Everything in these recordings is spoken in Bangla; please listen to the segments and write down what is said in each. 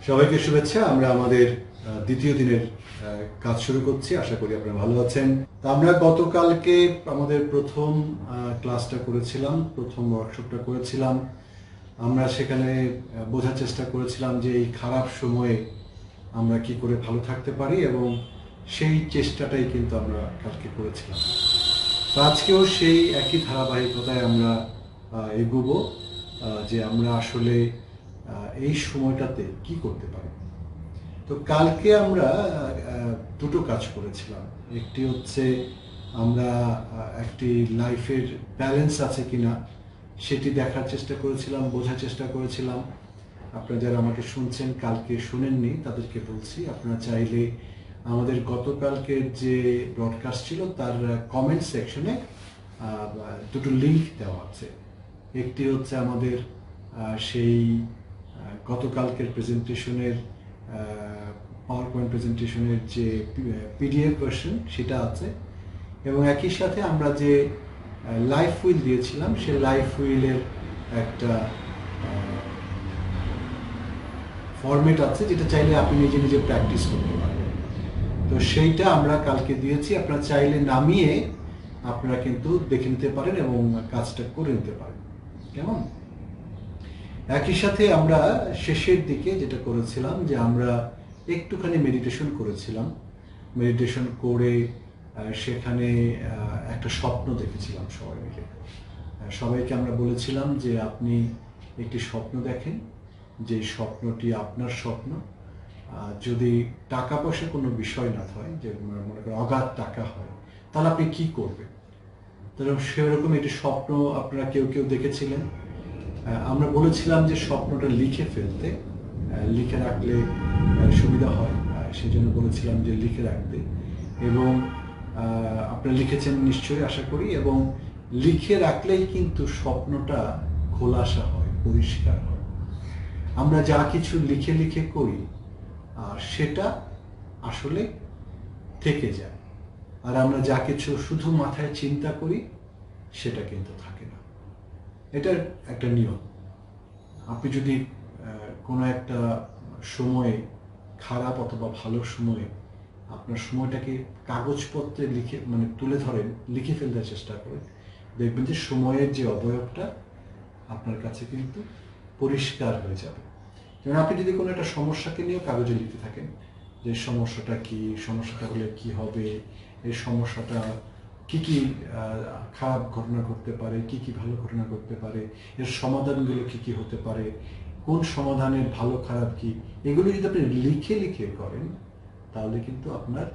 সবাইকে শুভেচ্ছা। আমরা আমাদের দ্বিতীয় দিনের কাজ শুরু করছি। আশা করি আপনারা ভালো আছেন। তো আমরা গতকালকে আমাদের প্রথম ক্লাসটা করেছিলাম, প্রথম ওয়ার্কশপটা করেছিলাম। আমরা সেখানে বোঝার চেষ্টা করেছিলাম যে এই খারাপ সময়ে আমরা কি করে ভালো থাকতে পারি, এবং সেই চেষ্টাটাই কিন্তু আমরা কালকে করেছিলাম। তো আজকেও সেই একই ধারাবাহিকতায় আমরা এগোবো, যে আমরা আসলে এই সময়টাতে কি করতে পারি। তো কালকে আমরা দুটো কাজ করেছিলাম। একটি হচ্ছে আমরা একটি লাইফের ব্যালেন্স আছে কিনা সেটি দেখার চেষ্টা করেছিলাম, বোঝার চেষ্টা করেছিলাম। আপনারা যারা আমাকে শুনছেন, কালকে শুনেননি তাদেরকে বলছি, আপনারা চাইলে আমাদের গতকালকের যে ব্রডকাস্ট ছিল তার কমেন্ট সেকশনে দুটো লিঙ্ক দেওয়া আছে। একটি হচ্ছে আমাদের সেই গতকালকের প্রেজেন্টেশনের পাওয়ার পয়েন্ট প্রেজেন্টেশনের যে পিডিএফ ভার্সন সেটা আছে, এবং একই সাথে আমরা যে লাইফ হুইল দিয়েছিলাম সেই লাইফ হুইলের একটা ফরম্যাট আছে, যেটা চাইলে আপনি নিজে নিজে প্র্যাকটিস করতে পারবেন। তো সেইটা আমরা কালকে দিয়েছি, আপনারা চাইলে নামিয়ে আপনারা কিন্তু দেখে নিতে পারেন এবং কাজটা করে নিতে পারেন। কেমন? একই সাথে আমরা শেষের দিকে যেটা করেছিলাম যে আমরা একটুখানি মেডিটেশন করেছিলাম। মেডিটেশন করে সেখানে একটা স্বপ্ন দেখেছিলাম সবাই মিলে। সবাইকে আমরা বলেছিলাম যে আপনি একটি স্বপ্ন দেখেন, যে স্বপ্নটি আপনার স্বপ্ন। যদি টাকা পয়সা কোনো বিষয় না হয়, যে মনে করেন অগাধ টাকা হয়, তাহলে আপনি কি করবেন? তাহলে সেরকম একটি স্বপ্ন আপনারা কেউ কেউ দেখেছিলেন। আমরা বলেছিলাম যে স্বপ্নটা লিখে ফেলতে, লিখে রাখলে সুবিধা হয়, সেই জন্য বলেছিলাম যে লিখে রাখতে। এবং আপনারা লিখেছেন নিশ্চয়ই, আশা করি। এবং লিখে রাখলেই কিন্তু স্বপ্নটা খোলাসা হয়, পরিষ্কার হয়। আমরা যা কিছু লিখে লিখে করি সেটা আসলে থেকে যায়, আর আমরা যা কিছু শুধু মাথায় চিন্তা করি সেটা কিন্তু থাকে না। এটার একটা নিয়ম। আপনি যদি কোনো একটা সময়ে, খারাপ অথবা ভালো সময়ে, আপনার সময়টাকে কাগজপত্রে লিখে তুলে ধরেন, লিখে ফেলতে চেষ্টা করেন, দেখবেন যে সময়ের যে অবয়বটা আপনার কাছে কিন্তু পরিষ্কার হয়ে যাবে। যেমন আপনি যদি কোনো একটা সমস্যাকে নিয়ে কাগজে লিখতে থাকেন, যে সমস্যাটা কি, সমস্যাটা হলে কি হবে, এই সমস্যাটা কি কি খারাপ ঘটনা ঘটতে পারে, কি কি ভালো ঘটনা ঘটতে পারে, এর সমাধানগুলো কি কি হতে পারে, কোন সমাধানের ভালো খারাপ কি, এগুলো যদি আপনি লিখে লিখে করেন, তাহলে কিন্তু আপনার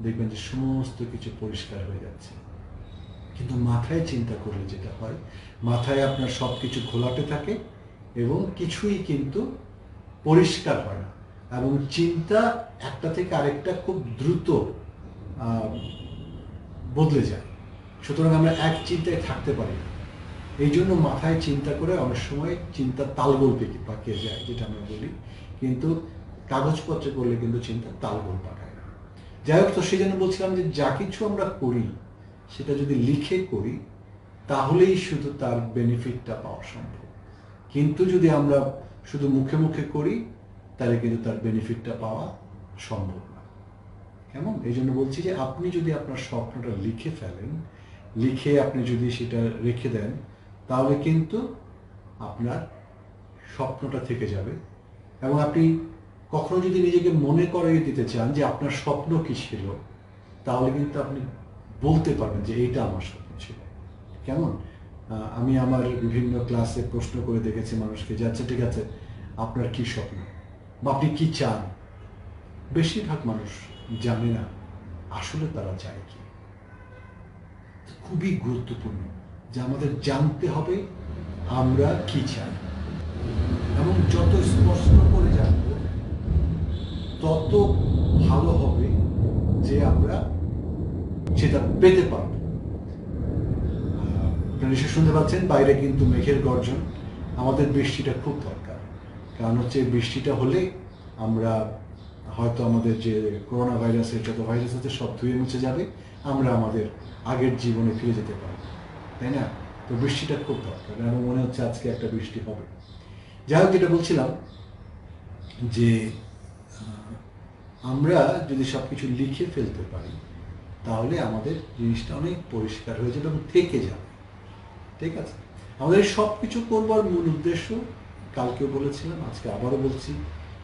দেখবেন যে সমস্ত কিছু পরিষ্কার হয়ে যাচ্ছে। কিন্তু মাথায় চিন্তা করলে যেটা হয়, মাথায় আপনার সব কিছু ঘোলাটে থাকে এবং কিছুই কিন্তু পরিষ্কার হয় না, এবং চিন্তা একটা থেকে আরেকটা খুব দ্রুত বদলে যায়। সুতরাং আমরা এক চিন্তায় থাকতে পারি না। এই জন্য মাথায় চিন্তা করে অনেক সময় চিন্তা তালগোল পাকিয়ে যায়, যেটা আমরা বলি। কিন্তু কাগজপত্রে করলে কিন্তু চিন্তা তালগোল পাকায় না। যাই হোক, তো সেই জন্য বলছিলাম যে যা কিছু আমরা করি সেটা যদি লিখে করি তাহলেই শুধু তার বেনিফিটটা পাওয়া সম্ভব। কিন্তু যদি আমরা শুধু মুখে মুখে করি তাহলে কিন্তু তার বেনিফিটটা পাওয়া সম্ভব না। কেমন? এই জন্য বলছি যে আপনি যদি আপনার স্বপ্নটা লিখে ফেলেন, লিখে আপনি যদি সেটা রেখে দেন, তাহলে কিন্তু আপনার স্বপ্নটা থেকে যাবে। এবং আপনি কখনো যদি নিজেকে মনে করিয়ে দিতে চান যে আপনার স্বপ্ন কি ছিল, তাহলে কিন্তু আপনি বলতে পারবেন যে এইটা আমার স্বপ্ন ছিল। কেমন? আমি আমার বিভিন্ন ক্লাসে প্রশ্ন করে দেখেছি মানুষকে যে আচ্ছা ঠিক আছে, আপনার কি স্বপ্ন বা আপনি কি চান? বেশিরভাগ মানুষ জানে না আসলে তারা চায় কি। খুবই গুরুত্বপূর্ণ যে আমাদের জানতে হবে আমরা কি চাই, এবং যত স্পষ্ট করে জানবো তত ভালো হবে যে আমরা সেটা পেতে পারব। নিশ্চয় শুনতে পাচ্ছেন বাইরে কিন্তু মেঘের গর্জন। আমাদের বৃষ্টিটা খুব দরকার, কারণ হচ্ছে বৃষ্টিটা হলে আমরা হয়তো আমাদের যে করোনা ভাইরাসের যত ভাইরাস আছে সব ধুয়ে মুছে যাবে, আমরা আমাদের আগের জীবনে ফিরে যেতে পারব, তাই না? তো বৃষ্টিটা খুব দরকার, এবং মনে হচ্ছে আজকে একটা বৃষ্টি হবে। যাই হোক, যেটা বলছিলাম যে আমরা যদি সব কিছু লিখে ফেলতে পারি তাহলে আমাদের জিনিসটা অনেক পরিষ্কার হয়ে যাবে এবং থেকে যাবে। ঠিক আছে, আমাদের সব কিছু করবার মূল উদ্দেশ্য কালকেও বলেছিলাম, আজকে আবারও বলছি,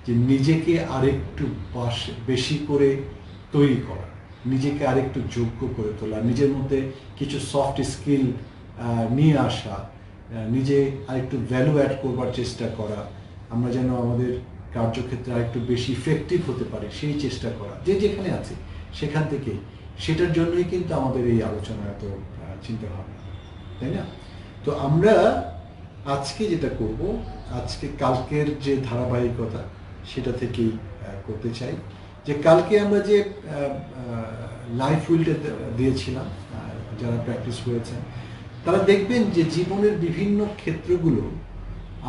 যে নিজেকে আরেকটু বেশি করে তৈরি করা, নিজেকে আরেকটু যোগ্য করে তোলা, নিজের মধ্যে কিছু সফট স্কিল নিয়ে আসা, নিজে আরেকটু ভ্যালু অ্যাড করবার চেষ্টা করা, আমরা যেন আমাদের কার্যক্ষেত্রে আরেকটু বেশি ইফেক্টিভ হতে পারি সেই চেষ্টা করা, যে যেখানে আছে সেখান থেকে। সেটার জন্যই কিন্তু আমাদের এই আলোচনা এত চিন্তা ভাবনা, তাই না? তো আমরা আজকে যেটা করব, আজকে কালকের যে ধারাবাহিকতা সেটা থেকেই করতে চাই। যে কালকে আমরা যে লাইফ উইলটা দিয়েছিলাম, যারা প্র্যাকটিস করেছেন তারা দেখবেন যে জীবনের বিভিন্ন ক্ষেত্রগুলো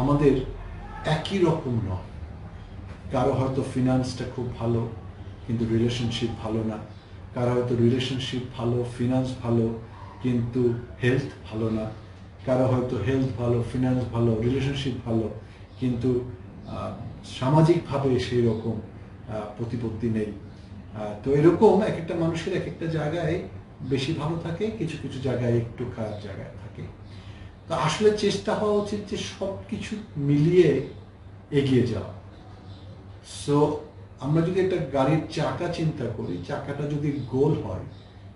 আমাদের একই রকম নয়। কারো হয়তো ফিনান্সটা খুব ভালো কিন্তু রিলেশনশিপ ভালো না, কারো হয়তো রিলেশনশিপ ভালো, ফিনান্স ভালো কিন্তু হেলথ ভালো না, কারো হয়তো হেলথ ভালো, ফিনান্স ভালো, রিলেশনশিপ ভালো কিন্তু সামাজিকভাবে সেই রকম প্রতিপত্তি নেই। তো এরকম এক একটা মানুষের এক একটা জায়গায় বেশি ভালো থাকে, কিছু কিছু জায়গায় একটু খারাপ জায়গায় থাকে। তো আসলে চেষ্টা হওয়া উচিত যে সব কিছু মিলিয়ে এগিয়ে যাওয়া। সো আমরা যদি একটা গাড়ির চাকা চিন্তা করি, চাকাটা যদি গোল হয়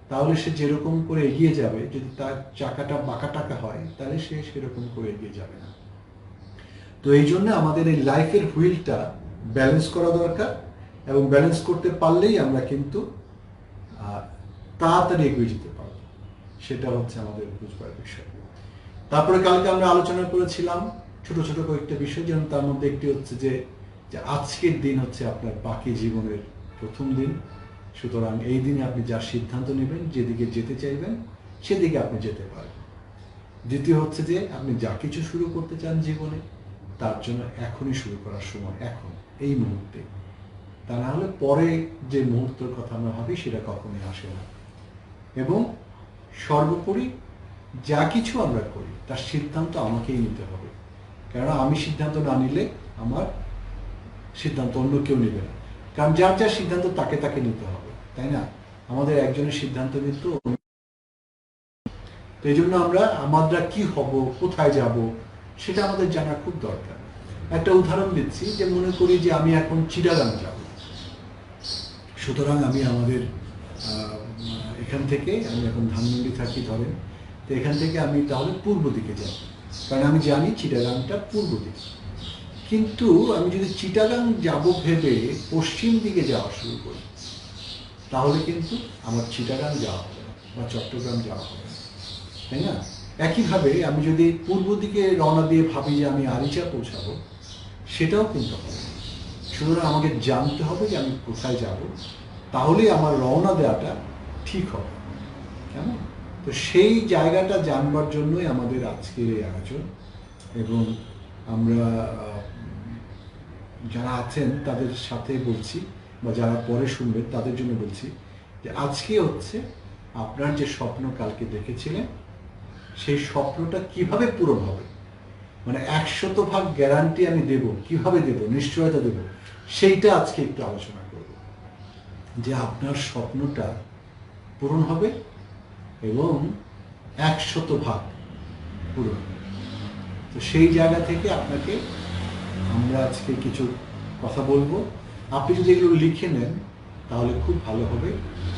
তাহলে সে যেরকম করে এগিয়ে যাবে, যদি তার চাকাটা বাঁকা টাকা হয় তাহলে সে সেরকম করে এগিয়ে যাবে না। তো এই জন্য আমাদের এই লাইফের হুইলটা ব্যালেন্স করা দরকার, এবং ব্যালেন্স করতে পারলেই আমরা কিন্তু তাড়াতাড়ি এগিয়ে যেতে পারবো। সেটা হচ্ছে আমাদের বুঝবার বিষয়। তারপরে কালকে আমরা আলোচনা করেছিলাম ছোট ছোট কয়েকটা বিষয়, যেমন তার মধ্যে একটি হচ্ছে যে আজকের দিন হচ্ছে আপনার বাকি জীবনের প্রথম দিন। সুতরাং এই দিনে আপনি যা সিদ্ধান্ত নেবেন, যেদিকে যেতে চাইবেন সেদিকে আপনি যেতে পারেন। দ্বিতীয় হচ্ছে যে আপনি যা কিছু শুরু করতে চান জীবনে তার জন্য এখনই শুরু করার সময়, এখন এই মুহূর্তে। তা না হলে পরে যে মুহূর্তের কথা আমরা ভাবি সেটা কখনোই আসে না। এবং সর্বোপরি যা কিছু আমরা করি তার সিদ্ধান্ত আমাকেই নিতে হবে, কারণ আমি সিদ্ধান্ত না নিলে আমার সিদ্ধান্ত অন্য কেউ নেবে না। কারণ যার যার সিদ্ধান্ত তাকে তাকে নিতে হবে, তাই না? আমাদের একজনের সিদ্ধান্ত নিত। তো এই জন্য আমরা কি হব, কোথায় যাব সেটা আমাদের জানা খুব দরকার। একটা উদাহরণ দিচ্ছি, যে মনে করি যে আমি এখন চিটাগাং যাব। সুতরাং আমি আমাদের এখান থেকে, আমি এখন ধানমন্ডি থাকি ধরেন, তো এখান থেকে আমি তাহলে পূর্ব দিকে যাব, কারণ আমি জানি চিটাগাংটা পূর্ব দিকে। কিন্তু আমি যদি চিটাগাং যাব ভেবে পশ্চিম দিকে যাওয়া শুরু করি তাহলে কিন্তু আমার চিটাগাং যাওয়া হবে না বা চট্টগ্রাম যাওয়া হবে না, তাই না? একইভাবে আমি যদি পূর্ব দিকে রওনা দিয়ে ভাবি যে আমি আরিচা পৌঁছাবো, সেটাও কিন্তু হবে। সুতরাং আমাকে জানতে হবে যে আমি কোথায় যাব, তাহলেই আমার রওনা দেওয়াটা ঠিক হবে। কেমন? তো সেই জায়গাটা জানবার জন্যই আমাদের আজকের এই আয়োজন। এবং আমরা যারা আছেন তাদের সাথে বলছি, বা যারা পরে শুনবেন তাদের জন্য বলছি, যে আজকে হচ্ছে আপনার যে স্বপ্ন কালকে দেখেছিলেন সেই স্বপ্নটা কিভাবে পূরণ হবে, মানে 100% গ্যারান্টি আমি দেব, কিভাবে দেব, নিশ্চয়তা দেব, সেইটা আজকে একটু আলোচনা করব। যে আপনার স্বপ্নটা পূরণ হবে এবং 100% পূরণ হবে। তো সেই জায়গা থেকে আপনাকে আমরা আজকে কিছু কথা বলবো। আপনি যদি এগুলো লিখে নেন তাহলে খুব ভালো হবে।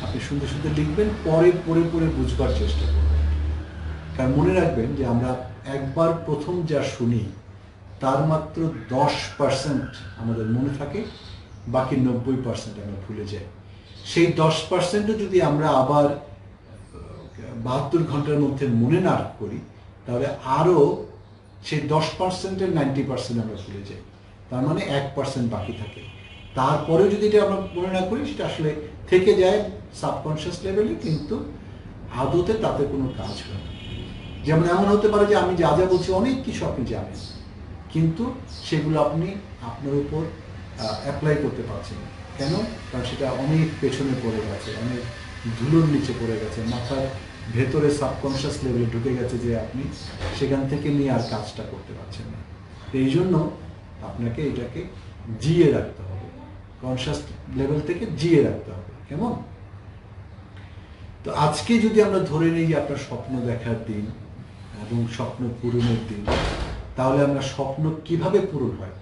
আপনি সুন্দর সুন্দর লিখবেন, পরে পড়ে পড়ে বুঝবার চেষ্টা করবেন। কারণ মনে রাখবেন যে আমরা একবার প্রথম যা শুনি তার মাত্র 10% আমাদের মনে থাকে, বাকি 90% আমরা ভুলে যাই। সেই 10%ও যদি আমরা আবার 72 ঘন্টার মধ্যে মনে না করি তাহলে আরও সেই 10%-এর 90% আমরা ভুলে যাই। তার মানে 1% বাকি থাকে। তারপরে যদি এটা আমরা মনে না করি, সেটা আসলে থেকে যায় সাবকনশিয়াস লেভেলে, কিন্তু আদতে তাতে কোনো কাজ হয় না। যেমন এমন হতে পারে যে আমি যা যা বলছি অনেক কিছু আপনি জানেন, কিন্তু সেগুলো আপনি আপনার উপর অ্যাপ্লাই করতে পারছেন না। কেন? কারণ সেটা অনেক পেছনে পড়ে গেছে, অনেক ধুলোর নিচে পড়ে গেছে, মাথার ভেতরে সাবকনশিয়াস লেভেলে ঢুকে গেছে, যে আপনি সেখান থেকে নিয়ে আর কাজটা করতে পারছেন না। তো এই জন্য আপনাকে এটাকে জিয়ে রাখতে হবে, কনসিয়াস লেভেল থেকে জিয়ে রাখতে হবে। কেমন? তো আজকে যদি আমরা ধরে নিই যে আপনার স্বপ্ন দেখার দিন এবং স্বপ্ন পূরণের দিন, তাহলে আমরা স্বপ্ন কিভাবে পূরণ হয়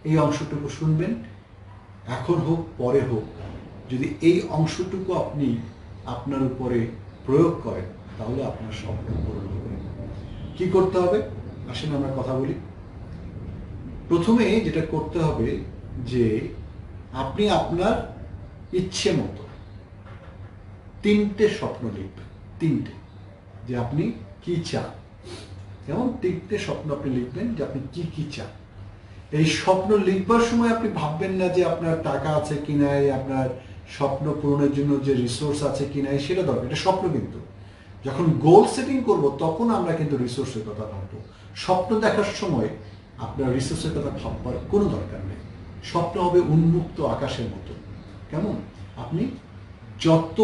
এই অংশটুকু শুনবেন। এখন হোক পরে হোক, যদি এই অংশটুকু আপনি আপনার উপরে প্রয়োগ করেন তাহলে আপনার স্বপ্ন পূরণ হবে। কি করতে হবে আসেন আমরা কথা বলি। প্রথমে যেটা করতে হবে যে আপনি আপনার ইচ্ছে মতো 3টে স্বপ্ন লিখবেন। 3টে, যে আপনি কি চান। যেমন 3টে স্বপ্ন আপনি লিখবেন যে আপনি কি কি চান। এই স্বপ্ন লিখবার সময় আপনি ভাববেন না যে আপনার টাকা আছে কি নাই, আপনার স্বপ্ন পূরণের জন্য যে রিসোর্স আছে কি নাই সেটা দরকার, এটা স্বপ্ন। কিন্তু যখন গোল সেটিং করব তখন আমরা কিন্তু রিসোর্সের কথা ভাববো। স্বপ্ন দেখার সময় আপনার রিসোর্সের কথা ভাববার কোনো দরকার নেই। স্বপ্ন হবে উন্মুক্ত আকাশের মতো। কেমন? আপনি যত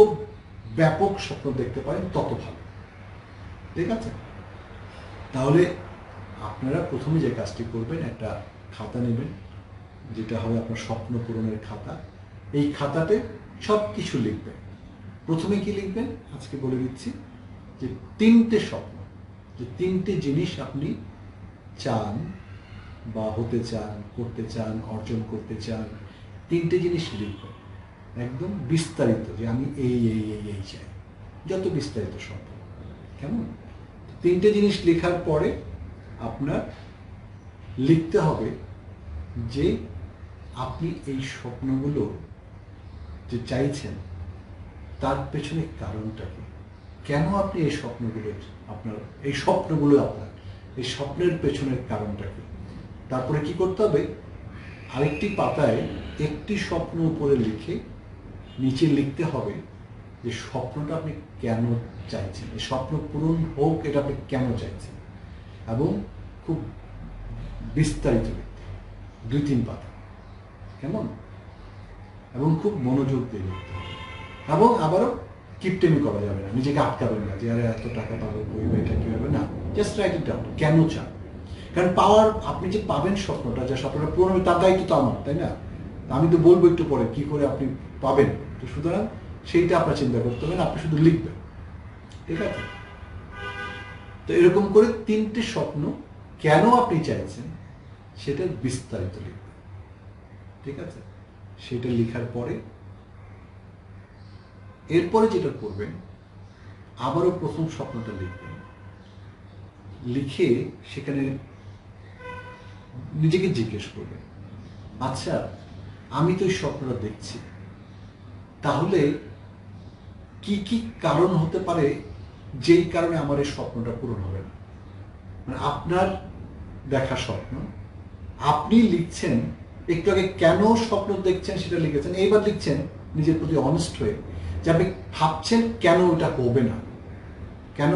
ব্যাপক স্বপ্ন দেখতে পারেন তত ভালো। ঠিক আছে? তাহলে আপনারা প্রথমে যে কাজটি করবেন, একটা খাতা নেবেন, যেটা হবে আপনার স্বপ্ন পূরণের খাতা। এই খাতাতে সব কিছু লিখবেন। প্রথমে কি লিখবেন আজকে বলে দিচ্ছি, যে 3টে স্বপ্ন, যে 3টে জিনিস আপনি চান বা হতে চান, করতে চান, অর্জন করতে চান। 3টে জিনিস লিখবেন একদম বিস্তারিত, যে আমি এই এই এই এই চাই, যত বিস্তারিত সম্ভব। কেমন? 3টে জিনিস লেখার পরে আপনার লিখতে হবে যে আপনি এই স্বপ্নগুলো যে চাইছেন তার পেছনে কারণটা কি, কেন আপনি এই স্বপ্নগুলো আপনার এই স্বপ্নের পেছনের কারণটা কি। তারপরে কি করতে হবে, আরেকটি পাতায় একটি স্বপ্ন উপরে লিখে নিচে লিখতে হবে যে স্বপ্নটা আপনি কেন চাইছেন, এই স্বপ্ন পূরণ হোক এটা আপনি কেন চাইছেন, এবং খুব বিস্তারিত লিখতে, 2-3 পাতা। কেমন? এবং খুব মনোযোগ দিয়ে লিখতে হবে। এবং আবারও কিপটেমি করা যাবে না, নিজেকে আটকাবেন না যে আরে এত টাকা পাবো এটা কিভাবে, না, জাস্ট রাইট ইট ডাউন। কেন চান? কারণ আপনি যে পাবেন স্বপ্নটা, যে স্বপ্নটা পূরণ হবে তার দায়িত্ব তো আমার, তাই না? আমি তো বলবো একটু পরে কি করে আপনি পাবেন। তো সুতরাং সেইটা আপনার চিন্তা করতে হবে না, আপনি শুধু লিখবেন। ঠিক আছে? তো এরকম করে 3টে স্বপ্ন কেন আপনি চাইছেন সেটা বিস্তারিত লিখবেন। ঠিক আছে? সেটা লেখার পরে এরপরে যেটা করবেন, আবারও প্রথম স্বপ্নটা লিখবেন। লিখে সেখানে নিজেকে জিজ্ঞেস করবেন, আচ্ছা আমি তো এই স্বপ্নটা দেখছি, তাহলে কি কি কারণ হতে পারে যেই কারণে আমার এই স্বপ্নটা পূরণ হবে না। মানে আপনার দেখা স্বপ্ন আপনি লিখছেন, একটু আগে কেন স্বপ্ন দেখছেন সেটা লিখেছেন, এইবার লিখছেন নিজের প্রতি অনেস্ট হয়ে যে আপনি ভাবছেন কেন এটা হবে না, কেন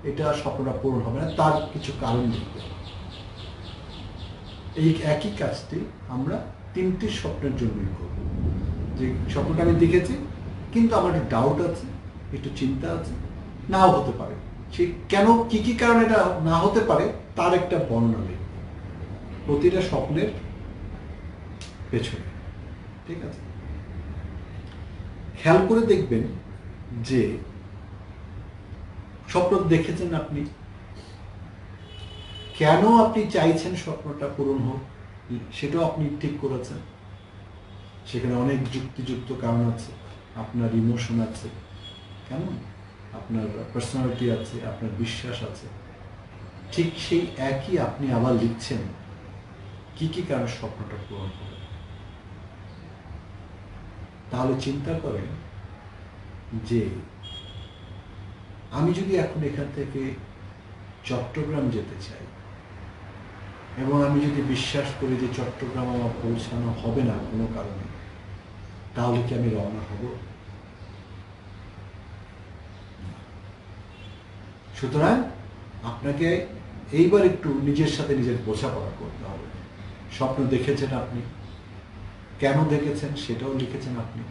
এটা স্বপ্নটা পূরণ হবে না, তার কিছু কারণ লিখবেন। এই একই কাজটি আমরা 3টি স্বপ্নের জন্যই করব। যে স্বপ্নটা আমি দেখেছি কিন্তু আমার একটু ডাউট আছে, একটু চিন্তা আছে, নাও হতে পারে, সে কেন কি কি কারণে এটা না হতে পারে তার একটা বর্ণনা লিখব প্রতিটা স্বপ্নের পেছনে। ঠিক আছে? খেয়াল করে দেখবেন যে স্বপ্ন দেখেছেন আপনি, কেন আপনি চাইছেন স্বপ্নটা পূরণ হোক সেটাও আপনি ঠিক করেছেন। সেখানে অনেক যুক্তিযুক্ত কারণ আছে, আপনার ইমোশন আছে, কেমন, আপনার পার্সোনালিটি আছে, আপনার বিশ্বাস আছে। ঠিক সেই একই আপনি আবার লিখছেন কি কি কারণ স্বপ্নটা পূরণ হবে। তাহলে চিন্তা করেন যে আমি যদি এখন এখান থেকে চট্টগ্রাম যেতে চাই এবং আমি যদি বিশ্বাস করি যে চট্টগ্রাম আমার পৌঁছানো হবে না কোনো কারণে, তাহলে কি আমি রওনা হব? সুতরাং আপনাকে এইবার একটু নিজের সাথে নিজের বোঝাপড়া করতে হবে। স্বপ্ন দেখেছেন আপনি, কেন দেখেছেন সেটাও লিখেছেন আপনি,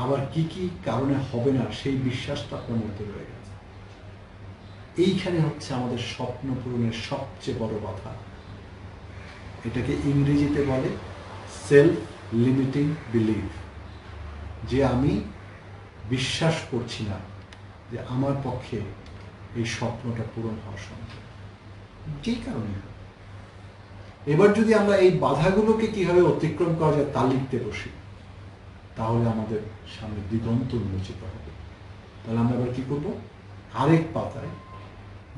আবার কি কি কারণে হবে না সেই বিশ্বাসটা আপনার মধ্যে রয়ে গেছে। এইখানে হচ্ছে আমাদের স্বপ্ন পূরণের সবচেয়ে বড় কথা। এটাকে ইংরেজিতে বলে সেলফ লিমিটিং বিলিভ, যে আমি বিশ্বাস করছি না যে আমার পক্ষে এই স্বপ্নটা পূরণ হওয়া সম্ভব, যেই কারণে। এবার যদি আমরা এই বাধাগুলোকে কিভাবে অতিক্রম করা যায় তা লিখতে বসি, তাহলে আমাদের সামনে দিগন্ত উন্মোচিত হবে। তাহলে আমরা এবার কি করব, আরেক পাতায়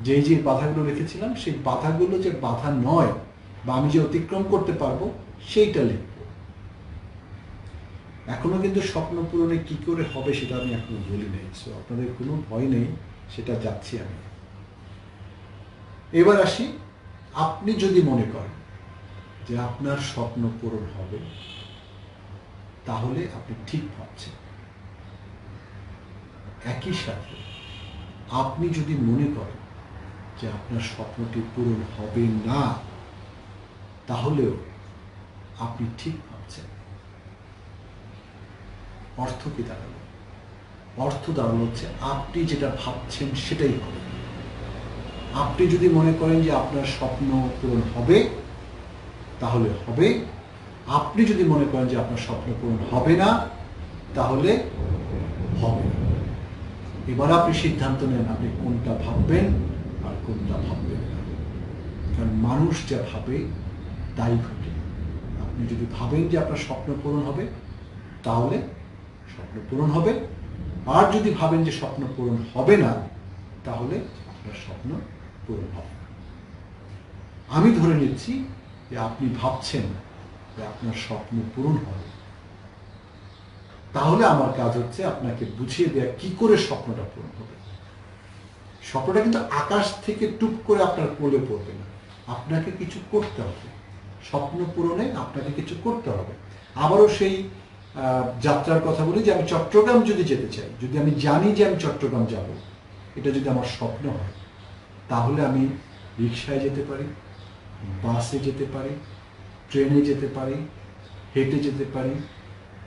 যেই যে বাধাগুলো লিখেছিলাম সেই বাধাগুলো যে বাধা নয় বা আমি যে অতিক্রম করতে পারবো সেইটা লিখব। এখনো কিন্তু স্বপ্ন পূরণে কি করে হবে সেটা আমি এখনো বলি নাই, সো আপনাদের কোনো ভয় নেই, সেটা যাচ্ছি আমি। এবার আসি, আপনি যদি মনে করেন যে আপনার স্বপ্ন পূরণ হবে, তাহলে আপনি ঠিক ভাবছেন। একই সাথে আপনি যদি মনে করেন যে আপনার স্বপ্নটি পূরণ হবে না, তাহলেও আপনি ঠিক ভাবছেন। অর্থ কি দাঁড়ালো? অর্থ দাঁড়ালো হচ্ছে আপনি যেটা ভাবছেন সেটাই হবে। আপনি যদি মনে করেন যে আপনার স্বপ্ন পূরণ হবে, তাহলে হবে। আপনি যদি মনে করেন যে আপনার স্বপ্ন পূরণ হবে না, তাহলে হবে না। এবার আপনি সিদ্ধান্ত নেন আপনি কোনটা ভাববেন আর কোনটা ভাববেন না। কারণ মানুষ যা ভাবে তাই ঘটে। আপনি যদি ভাবেন যে আপনার স্বপ্ন পূরণ হবে, তাহলে স্বপ্ন পূরণ হবে। আর যদি ভাবেন যে স্বপ্ন পূরণ হবে না, তাহলে আপনার স্বপ্ন পূরণ হবে না। আমি ধরে নিচ্ছি যে আপনি ভাবছেন যে আপনার স্বপ্ন পূরণ হবে, তাহলে আমার কাজ হচ্ছে আপনাকে বুঝিয়ে দেয়া কি করে স্বপ্নটা পূরণ হবে। স্বপ্নটা কিন্তু আকাশ থেকে টুপ করে আপনার কোলে পড়বে না, আপনাকে কিছু করতে হবে। স্বপ্ন পূরণে আপনাকে কিছু করতে হবে। আবারও সেই যাত্রার কথা বলি, যে আমি চট্টগ্রাম যদি যেতে চাই, যদি আমি জানি যে আমি চট্টগ্রাম যাব, এটা যদি আমার স্বপ্ন হয়, তাহলে আমি রিক্সায় যেতে পারি, বাসে যেতে পারি, ট্রেনে যেতে পারি, হেঁটে যেতে পারি,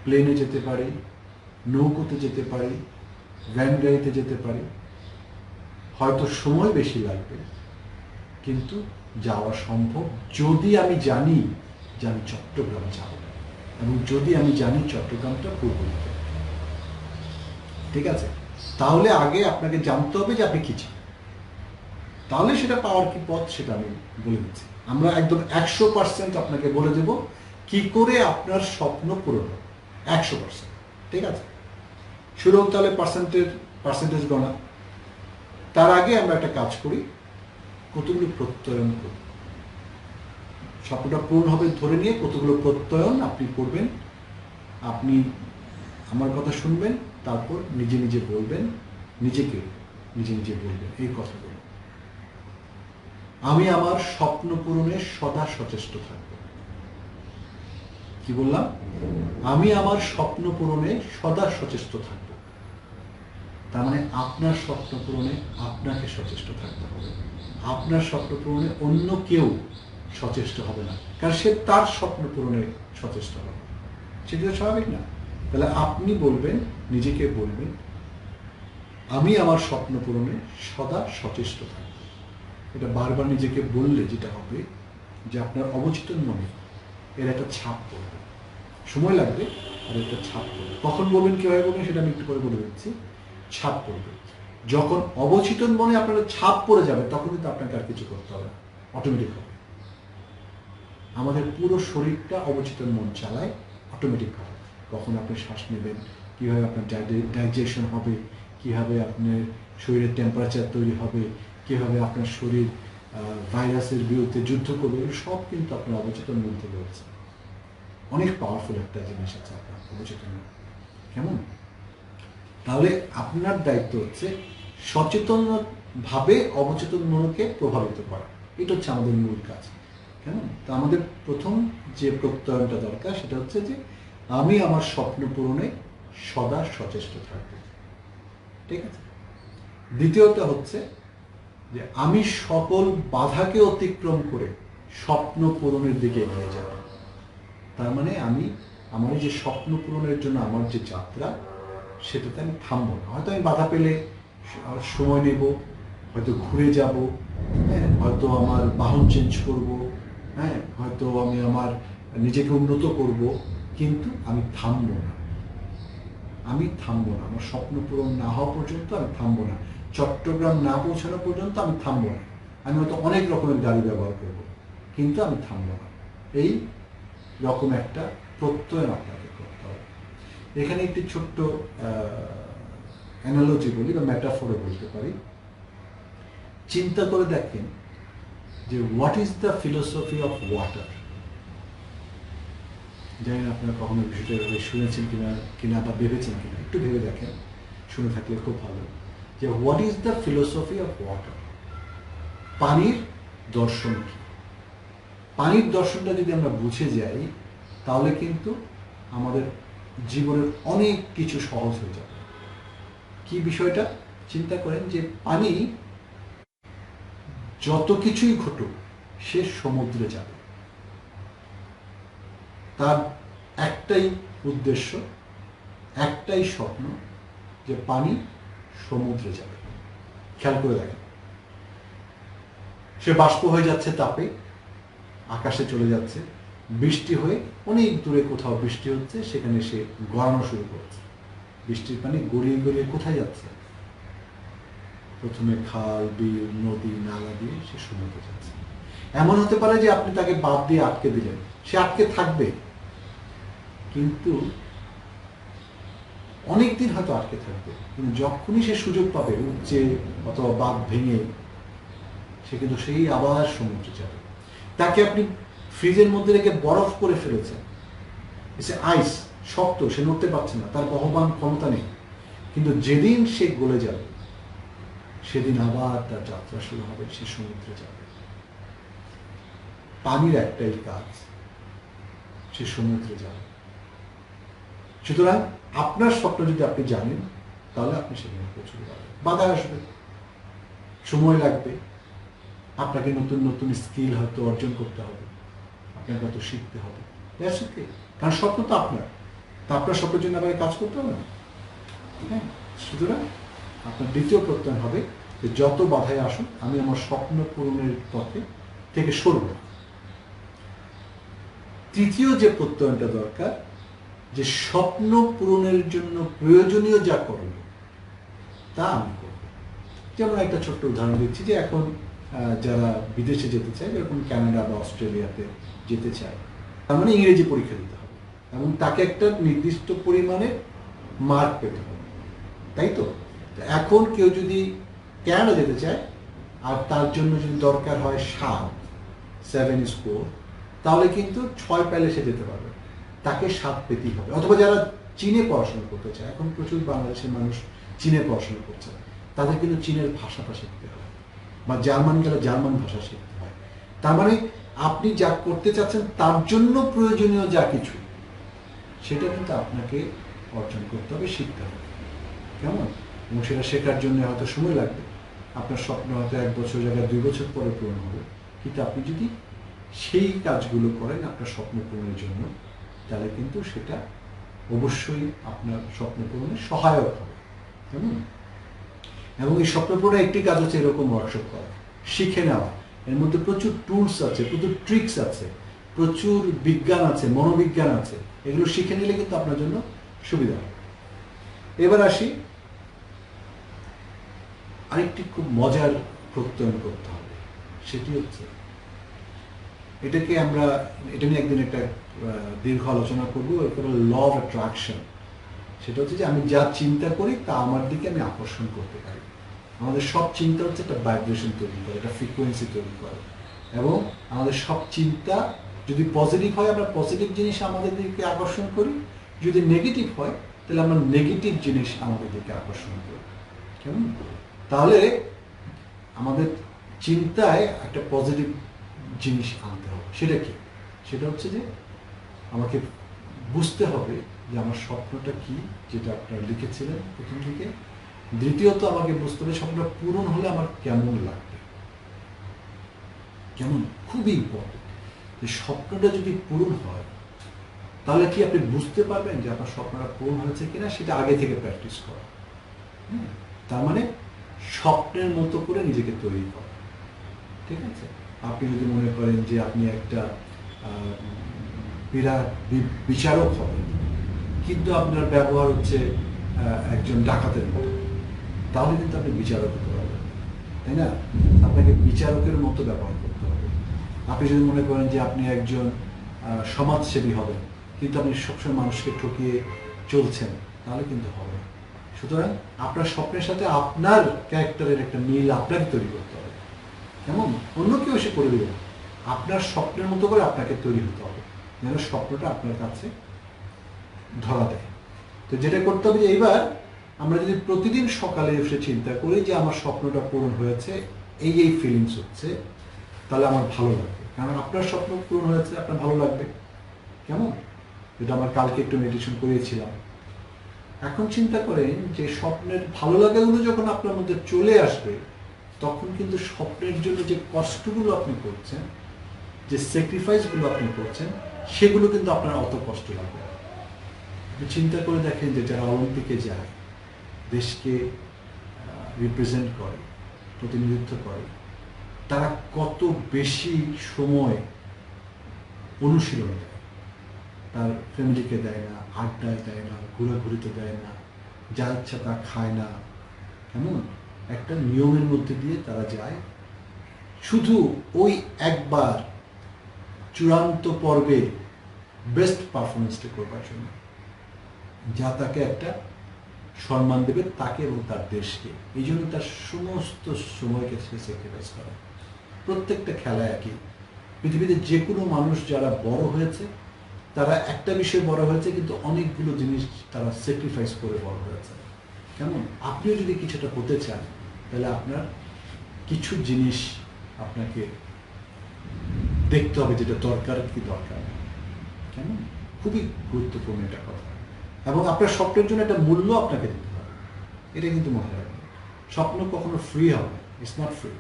প্লেনে যেতে পারি, নৌকোতে যেতে পারি, ভ্যান গাড়িতে যেতে পারি। হয়তো সময় বেশি লাগবে, কিন্তু যাওয়া সম্ভব যদি আমি জানি যে আমি চট্টগ্রাম যাব, এবং যদি আমি জানি চট্টগ্রামটা পূর্ব দিকে। ঠিক আছে? তাহলে আগে আপনাকে জানতে হবে যে আপনি কি চান, তাহলে সেটা পাওয়ার কি পথ সেটা আমি বলে দিচ্ছি। আমরা একদম 100% আপনাকে বলে দেব কি করে আপনার স্বপ্ন পূরণ হবে, 100%। ঠিক আছে? শুরু তাহলে পার্সেন্টেজ গণা। তার আগে আমরা একটা কাজ করি, কতগুলো প্রত্যয়ন করি। স্বপ্নটা পূরণ হবে ধরে নিয়ে কতগুলো প্রত্যয়ন আপনি করবেন। আপনি আমার কথা শুনবেন, তারপর নিজে নিজে বলবেন, নিজেকে নিজে নিজে বলবেন এই কথাগুলো। আমি আমার স্বপ্ন পূরণে সদা সচেষ্ট থাকব। কি বললাম? আমি আমার স্বপ্ন পূরণে সদা সচেষ্ট থাকব। তার মানে আপনার স্বপ্ন পূরণে আপনাকে সচেষ্ট থাকতে হবে। আপনার স্বপ্ন পূরণে অন্য কেউ সচেষ্ট হবে না, কারণ সে তার স্বপ্ন পূরণে সচেষ্ট হবে। সেটা তো স্বাভাবিক না? তাহলে আপনি বলবেন, নিজেকে বলবেন, আমি আমার স্বপ্ন পূরণে সদা সচেষ্ট থাকব। এটা বারবার নিজেকে বললে যেটা হবে যে আপনার অবচেতন মনে এর একটা ছাপ পড়বে। সময় লাগবে, আর একটা ছাপ পড়বে। কখন বলবেন, কিভাবে বলবেন সেটা আমি একটু পরে বলে দিচ্ছি। ছাপ পড়বে। যখন অবচেতন মনে আপনার ছাপ পড়ে যাবে, তখন কিন্তু আপনাকে আর কিছু করতে হবে না, অটোমেটিক হবে। আমাদের পুরো শরীরটা অবচেতন মন চালায় অটোমেটিক হবে। কখন আপনি শ্বাস নেবেন, কীভাবে আপনার ডাইজেশন হবে, কীভাবে আপনার শরীরের টেম্পারেচার তৈরি হবে, কীভাবে আপনার শরীর ভাইরাসের বিরুদ্ধে যুদ্ধ করবে, সব কিন্তু আপনার অবচেতন মন থেকে হচ্ছে। অনেক পাওয়ারফুল একটা জিনিস আছে আপনার অবচেতন মন। কেমন? তাহলে আপনার দায়িত্ব হচ্ছে সচেতনভাবে অবচেতন মনকে প্রভাবিত করা। এটা হচ্ছে আমাদের মূল কাজ। কেমন? তা আমাদের প্রথম যে প্রত্যয়নটা দরকার সেটা হচ্ছে যে আমি আমার স্বপ্ন পূরণে সদা সচেষ্ট থাকব। ঠিক আছে? দ্বিতীয়টা হচ্ছে যে আমি সকল বাধাকে অতিক্রম করে স্বপ্ন পূরণের দিকে এগিয়ে যাব। তার মানে আমি আমার যে স্বপ্ন পূরণের জন্য আমার যে যাত্রা, সেটাতে আমি থামবো না। হয়তো আমি বাধা পেলে সময় নেব, হয়তো ঘুরে যাব, হয়তো আমার বাহন চেঞ্জ করব, হয়তো আমি আমার নিজেকে উন্নত করব, কিন্তু আমি থামবো না। আমার স্বপ্ন পূরণ না হওয়া পর্যন্ত আমি থামবো না। চট্টগ্রাম না পৌঁছানো পর্যন্ত আমি থামবো না। আমি হয়তো অনেক রকমের গাড়ি ব্যবহার করব, কিন্তু আমি থামবো না। এই রকম একটা প্রত্যয় আপনাকে করতে হবে। এখানে একটি ছোট্ট অ্যানালজি বলি বা মেটাফোরে বলতে পারি। চিন্তা করে দেখেন যে what is the philosophy of water. জানি না আপনারা কখনো বিষয়টা এভাবে শুনেছেন কিনা বা ভেবেছেন কিনা, একটু ভেবে দেখেন, শুনে থাকলে খুব ভালো। যে what is the philosophy of water, পানির দর্শন কি? পানির দর্শনটা যদি আমরা বুঝে যাই, তাহলে কিন্তু আমাদের জীবনের অনেক কিছু সহজ হয়ে যাবে। কি বিষয়টা চিন্তা করেন যে পানি যত কিছুই ঘটুক সে সমুদ্রে যাবে। তার একটাই উদ্দেশ্য, একটাই স্বপ্ন, যে পানি সমুদ্রে যাবে। খেয়াল করে দেখেন, সে বাষ্প হয়ে যাচ্ছে তাপে, আকাশে চলে যাচ্ছে, বৃষ্টি হয়ে অনেক দূরে কোথাও বৃষ্টি হচ্ছে, সেখানে সে গড়ানো শুরু করছে। বৃষ্টির পানি গড়িয়ে গড়িয়ে কোথায় যাচ্ছে? প্রথমে খাল, বিল, নদী, নালা দিয়ে সে সমুদ্রে যাচ্ছে। এমন হতে পারে যে আপনি তাকে বাদ দিয়ে আটকে দিলেন, সে আটকে থাকবে, কিন্তু অনেকদিন হয়তো আটকে থাকবে, কিন্তু যখনই সে সুযোগ পাবে উপচে অথবা বাঁধ ভেঙে, সে কিন্তু সেই আবার সমুদ্রে যাবে। তাকে আপনি ফ্রিজের মধ্যে রেখে বরফ করে ফেলেছেন, সে আইস, শক্ত, সে নড়তে পারছে না, তার বহমান ক্ষমতা নেই, কিন্তু যেদিন সে গলে যাবে সেদিন আবার তার যাত্রা শুরু হবে, সে সমুদ্রে যাবে। পানির একটাই কাজ, সে সমুদ্রে যাবে। সুতরাং আপনার স্বপ্ন যদি আপনি জানেন, তাহলে আপনি সেখানে পৌঁছতে পারবেন। বাধা আসবে, সময় লাগবে, আপনাকে নতুন নতুন স্কিল হয়তো অর্জন করতে হবে, আপনাকে হয়তো শিখতে হবে, কারণ স্বপ্ন তো আপনার, তা আপনার স্বপ্নের জন্য আপনাকে কাজ করতে হবে না। হ্যাঁ, সুতরাং আপনার দ্বিতীয় প্রত্যয় হবে যে যত বাধায় আসুন, আমি আমার স্বপ্ন পূরণের পথে থেকে সরব। তৃতীয় যে প্রত্যয়টা দরকার, যে স্বপ্ন পূরণের জন্য প্রয়োজনীয় যা করণীয় তা আমি করব। যেমন একটা ছোট্ট উদাহরণ দিচ্ছি, যে এখন যারা বিদেশে যেতে চায়, যেরকম কানাডা বা অস্ট্রেলিয়াতে যেতে চায়, তার মানে ইংরেজি পরীক্ষা দিতে হবে এবং তাকে একটা নির্দিষ্ট পরিমাণে মার্ক পেতে হবে, তাই তো? এখন কেউ যদি ক্যানাডা যেতে চায় আর তার জন্য যদি দরকার হয় 7 স্কোর, তাহলে কিন্তু 6 পেলে সে যেতে পারবে, তাকে 7 পেতেই হবে। অথবা যারা চীনে পড়াশোনা করতে চায়, এখন প্রচুর বাংলাদেশের মানুষ চীনে পড়াশোনা করছে, তাদের কিন্তু চীনের ভাষাটা শিখতে হয়, বা জার্মান গেলে জার্মান ভাষা শিখতে হয়। তার মানে আপনি যা করতে চাচ্ছেন তার জন্য প্রয়োজনীয় যা কিছু, সেটা কিন্তু আপনাকে অর্জন করতে হবে, শিখতে হবে। কেমন? এবং সেটা শেখার জন্য হয়তো সময় লাগবে, আপনার স্বপ্ন হয়তো 1 বছর জায়গায় 2 বছর পরে পূরণ হবে, কিন্তু আপনি যদি সেই কাজগুলো করেন আপনার স্বপ্ন পূরণের জন্য, তাহলে কিন্তু সেটা অবশ্যই আপনার স্বপ্ন পূরণে সহায়ক হবে। কেমন? এবং এই স্বপ্ন পূরণের একটি কাজ হচ্ছে এরকম ওয়ার্কশপ করা, শিখে নেওয়া। এর মধ্যে প্রচুর টুলস আছে, প্রচুর ট্রিক্স আছে, প্রচুর বিজ্ঞান আছে, মনোবিজ্ঞান আছে। এগুলো শিখে নিলে কিন্তু আপনার জন্য সুবিধা হবে। এবার আসি, আরেকটি খুব মজার প্রত্যয়ন করতে হবে, সেটি হচ্ছে, এটা নিয়ে একদিন একটা দীর্ঘ আলোচনা করবো, এরপরে ল অফ অ্যাট্রাকশন। সেটা হচ্ছে যে আমি যা চিন্তা করি তা আমার দিকে আমি আকর্ষণ করতে পারি। আমাদের সব চিন্তা হচ্ছে একটা ভাইব্রেশন তৈরি করে, একটা ফ্রিকোয়েন্সি তৈরি করে, এবং আমাদের সব চিন্তা যদি পজিটিভ হয়, আমরা পজিটিভ জিনিস আমাদের দিকে আকর্ষণ করি, যদি নেগেটিভ হয় তাহলে আমরা নেগেটিভ জিনিস আমাদের দিকে আকর্ষণ করি। কেমন? তাহলে আমাদের চিন্তায় একটা পজিটিভ জিনিস আনতে হবে। সেটা কি? সেটা হচ্ছে যে আমাকে বুঝতে হবে যে আমার স্বপ্নটা কি, যেটা আপনারা লিখেছিলেন প্রথম দিকে। দ্বিতীয়ত আমাকে বুঝতে হবে স্বপ্নটা পূরণ হলে আমার কেমন লাগবে। কেমন? খুবই ইম্পর্টেন্ট। যে স্বপ্নটা যদি পূরণ হয়, তাহলে কি আপনি বুঝতে পারবেন যে আপনার স্বপ্নটা পূরণ হয়েছে কিনা, সেটা আগে থেকে প্র্যাকটিস করা। তার মানে স্বপ্নের মতো করে নিজেকে তৈরি করা। ঠিক আছে? আপনি যদি মনে করেন যে আপনি একটা বিরাট বিচারক হবেন, কিন্তু আপনার ব্যবহার হচ্ছে একজন ডাকাতের মতো, তাহলে কিন্তু আপনি বিচারক হতে পারবেন, তাই না? আপনাকে বিচারকের মতো ব্যবহার করতে হবে। আপনি যদি মনে করেন যে আপনি একজন সমাজসেবী হবেন, কিন্তু আপনি সবসময় মানুষকে ঠকিয়ে চলছেন, তাহলে কিন্তু হবে না। সুতরাং আপনার স্বপ্নের সাথে আপনার ক্যারেক্টারের একটা মিল আপনাকে তৈরি করতে হবে। কেমন? অন্য কেউ এসে করে দেবে, আপনার স্বপ্নের মতো করে আপনাকে তৈরি হতে হবে, যেন স্বপ্নটা আপনার কাছে ধরা দেয়। তো যেটা করতে হবে যে এইবার আমরা যদি প্রতিদিন সকালে এসে চিন্তা করি যে আমার স্বপ্নটা পূরণ হয়েছে, এই ফিলিংস হচ্ছে, তাহলে আমার ভালো লাগবে। কারণ আপনার স্বপ্ন পূরণ হয়েছে, আপনার ভালো লাগবে। কেমন? যেটা আমার কালকে একটু মেডিটেশন করিয়েছিলাম। এখন চিন্তা করেন যে স্বপ্নের ভালো লাগাগুলো যখন আপনার মধ্যে চলে আসবে, তখন কিন্তু স্বপ্নের জন্য যে কষ্টগুলো আপনি করছেন, যে স্যাক্রিফাইসগুলো আপনি করছেন, সেগুলো কিন্তু আপনার অত কষ্ট লাগবে না। আপনি চিন্তা করে দেখেন যে যারা অলিম্পিকে যায়, দেশকে রিপ্রেজেন্ট করে, প্রতিনিধিত্ব করে, তারা কত বেশি সময় অনুশীলন দেয়, তার ফ্যামিলিকে দেয় না, আড্ডায় দেয় না, ঘোরাঘুরিতে দেয় না, যা ইচ্ছা তা খায় না। কেমন? একটা নিয়মের মধ্যে দিয়ে তারা যায়, শুধু ওই একবার চূড়ান্ত পর্বে বেস্ট পারফরমেন্সটা করবার জন্য, যা তাকে একটা সম্মান দেবে, তাকে এবং তার দেশকে। এই জন্য তার সমস্ত সময়কে সে স্যাক্রিফাইস করে। প্রত্যেকটা খেলা একই। পৃথিবীতে যে কোনো মানুষ যারা বড় হয়েছে, তারা একটা বিষয় বড় হয়েছে, কিন্তু অনেকগুলো জিনিস তারা স্যাক্রিফাইস করে বড় হয়েছে। কেমন? আপনিও যদি কিছুটা হতে চান, তাহলে আপনার কিছু জিনিস আপনাকে দেখতে হবে, যেটা দরকার কি দরকার। কেমন? খুবই গুরুত্বপূর্ণ একটা কথা। এবং আপনার স্বপ্নের জন্য একটা মূল্য আপনাকে দিতে হবে, এটা কিন্তু মনে রাখবেন। স্বপ্ন কখনো ফ্রি হবে, ইটস নট ফ্রি।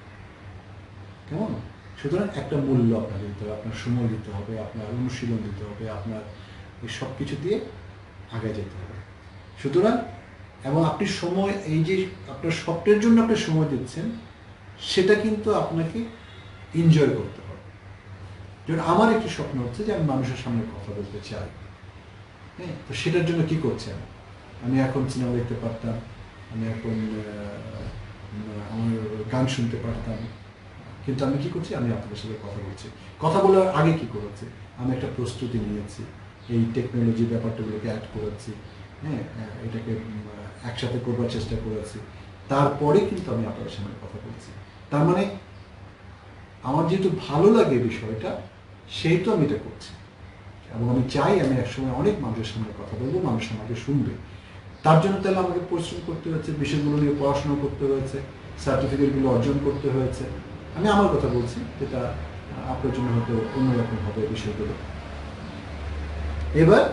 কেমন? সুতরাং একটা মূল্য আপনাকে দিতে হবে, আপনার সময় দিতে হবে, আপনার অনুশীলন দিতে হবে, আপনার এই সব কিছু দিয়ে আগে যেতে হবে। সুতরাং এবং আপনি সময়, এই যে আপনার স্বপ্নের জন্য আপনি সময় দিচ্ছেন, সেটা কিন্তু আপনাকে এনজয় করতে হবে। যেমন আমার একটি স্বপ্ন হচ্ছে যে আমি মানুষের সামনে কথা বলতে চাই। হ্যাঁ, তো সেটার জন্য কি করছেন? আমি এখন সিনেমা দেখতে পারতাম, আমি এখন আমার গান শুনতে পারতাম, কিন্তু আমি কি করছি? আমি আপনাদের সাথে কথা বলছি। কথা বলার আগে কি করেছি? আমি একটা প্রস্তুতি নিয়েছি, এই টেকনোলজি ব্যাপারটাগুলোকে অ্যাড করেছি, হ্যাঁ, এটাকে একসাথে করবার চেষ্টা করেছি, তারপরে কিন্তু আমি আপনাদের সামনে কথা বলছি। তার মানে আমার যেহেতু ভালো লাগে বিষয়টা, সেই তো আমি এটা করছি। এবং আমি চাই আমি একসময় অনেক মানুষের সামনে কথা বলবো, মানুষ আমাকে শুনবে। তার জন্য তাহলে আমাকে পরিশ্রম করতে হয়েছে, বিষয়গুলো নিয়ে পড়াশোনা করতে হয়েছে, সার্টিফিকেটগুলো অর্জন করতে হয়েছে। আমি আমার কথা বলছি, যেটা আপনার জন্য হয়তো অন্যরকম হবে বিষয়গুলো। এবার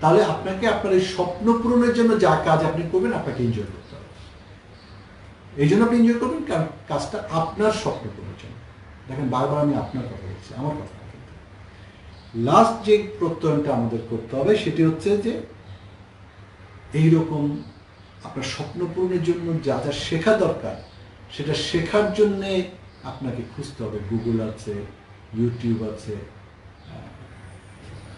তাহলে আপনাকে আপনার এই স্বপ্ন পূরণের জন্য যা কাজ আপনি করবেন, আপনাকে এনজয় করতে হবে। এই জন্য আপনি এনজয় করবেন, কারণ কাজটা আপনার স্বপ্ন পূরণের জন্য। দেখেন, বারবার আমি আপনার কথা বলছি, আমার কথা না। কিন্তু লাস্ট যে প্রত্যয়নটা আমাদের করতে হবে, সেটি হচ্ছে যে এইরকম আপনার স্বপ্ন পূরণের জন্য যা যা শেখা দরকার, সেটা শেখার জন্যে আপনাকে খুঁজতে হবে। গুগল আছে, ইউটিউব আছে,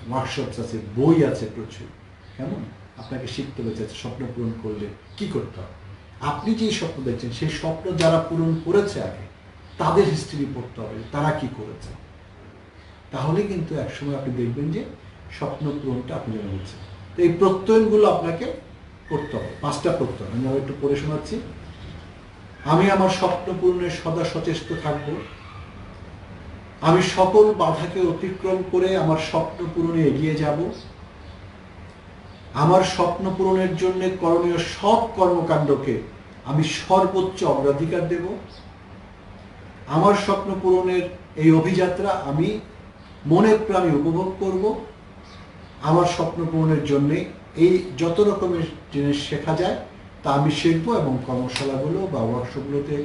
ওয়ার্কশপস আছে, বই আছে প্রচুর। কেমন? আপনাকে শিখতে হবে যে স্বপ্ন পূরণ করলে কি করতে হবে। আপনি যেই স্বপ্ন দেখছেন, সেই স্বপ্ন যারা পূরণ করেছে আগে, তাদের হিস্ট্রি পড়তে হবে, তারা কি করেছে। তাহলে কিন্তু একসময় আপনি দেখবেন যে স্বপ্ন পূরণটা আপনি যেন হচ্ছে। তো এই প্রত্যয়নগুলো আপনাকে করতে হবে, 5টা প্রত্যয়ন। আমি একটু পড়ে শোনাচ্ছি। আমি আমার স্বপ্ন পূরণে সদা সচেষ্ট থাকব। আমি সকল বাধাকে অতিক্রম করে আমার স্বপ্ন পূরণে এগিয়ে যাব। আমার স্বপ্ন পূরণের জন্য করণীয় সব কর্মকাণ্ডকে আমি সর্বোচ্চ অগ্রাধিকার দেব। আমার স্বপ্ন পূরণের এই অভিযাত্রা আমি মনে প্রাণে উপভোগ করব। আমার স্বপ্ন পূরণের জন্য এই যত রকমের জিনিস শেখা যায় তা আমি শিখবো, এবং কর্মশালাগুলো বা ওয়ার্কশপগুলোতে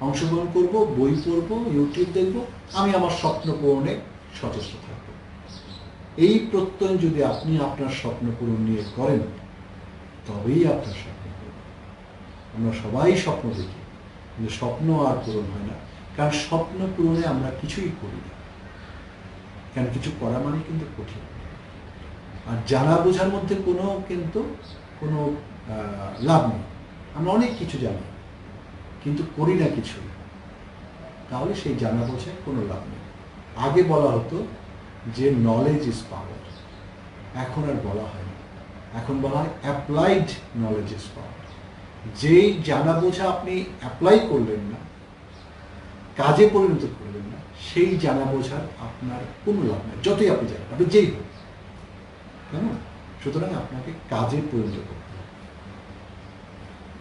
অংশগ্রহণ করব, বই পড়বো, ইউটিউব দেখব। আমি আমার স্বপ্ন পূরণে সচেষ্ট থাকব। এই প্রত্যয় যদি আপনি আপনার স্বপ্ন পূরণ নিয়ে করেন, তবেই আপনার স্বপ্ন পূরণ। আমরা সবাই স্বপ্ন দেখি, কিন্তু স্বপ্ন আর পূরণ হয় না, কারণ স্বপ্ন পূরণে আমরা কিছুই করি না। কারণ কিছু করা মানে কিন্তু কঠিন। আর জানা বোঝার মধ্যে কোনো কিন্তু কোনো লাভ নেই। আমরা অনেক কিছু জানি কিন্তু করি না কিছু, তাহলে সেই জানা বোঝায় কোনো লাভ নেই। আগে বলা হতো যে নলেজ ইজ পাওয়ার, এখন আর বলা হয় না, এখন বলা হয় অ্যাপ্লাইড নলেজ ইজ পাওয়ার। যেই জানা বোঝা আপনি অ্যাপ্লাই করলেন না, কাজে পরিণত করলেন না, সেই জানা বোঝার আপনার কোনো লাভ নেই, যতই আপনি জানেন, আপনি যেই হোক কেন। সুতরাং আপনাকে কাজে পরিণত করতে হবে।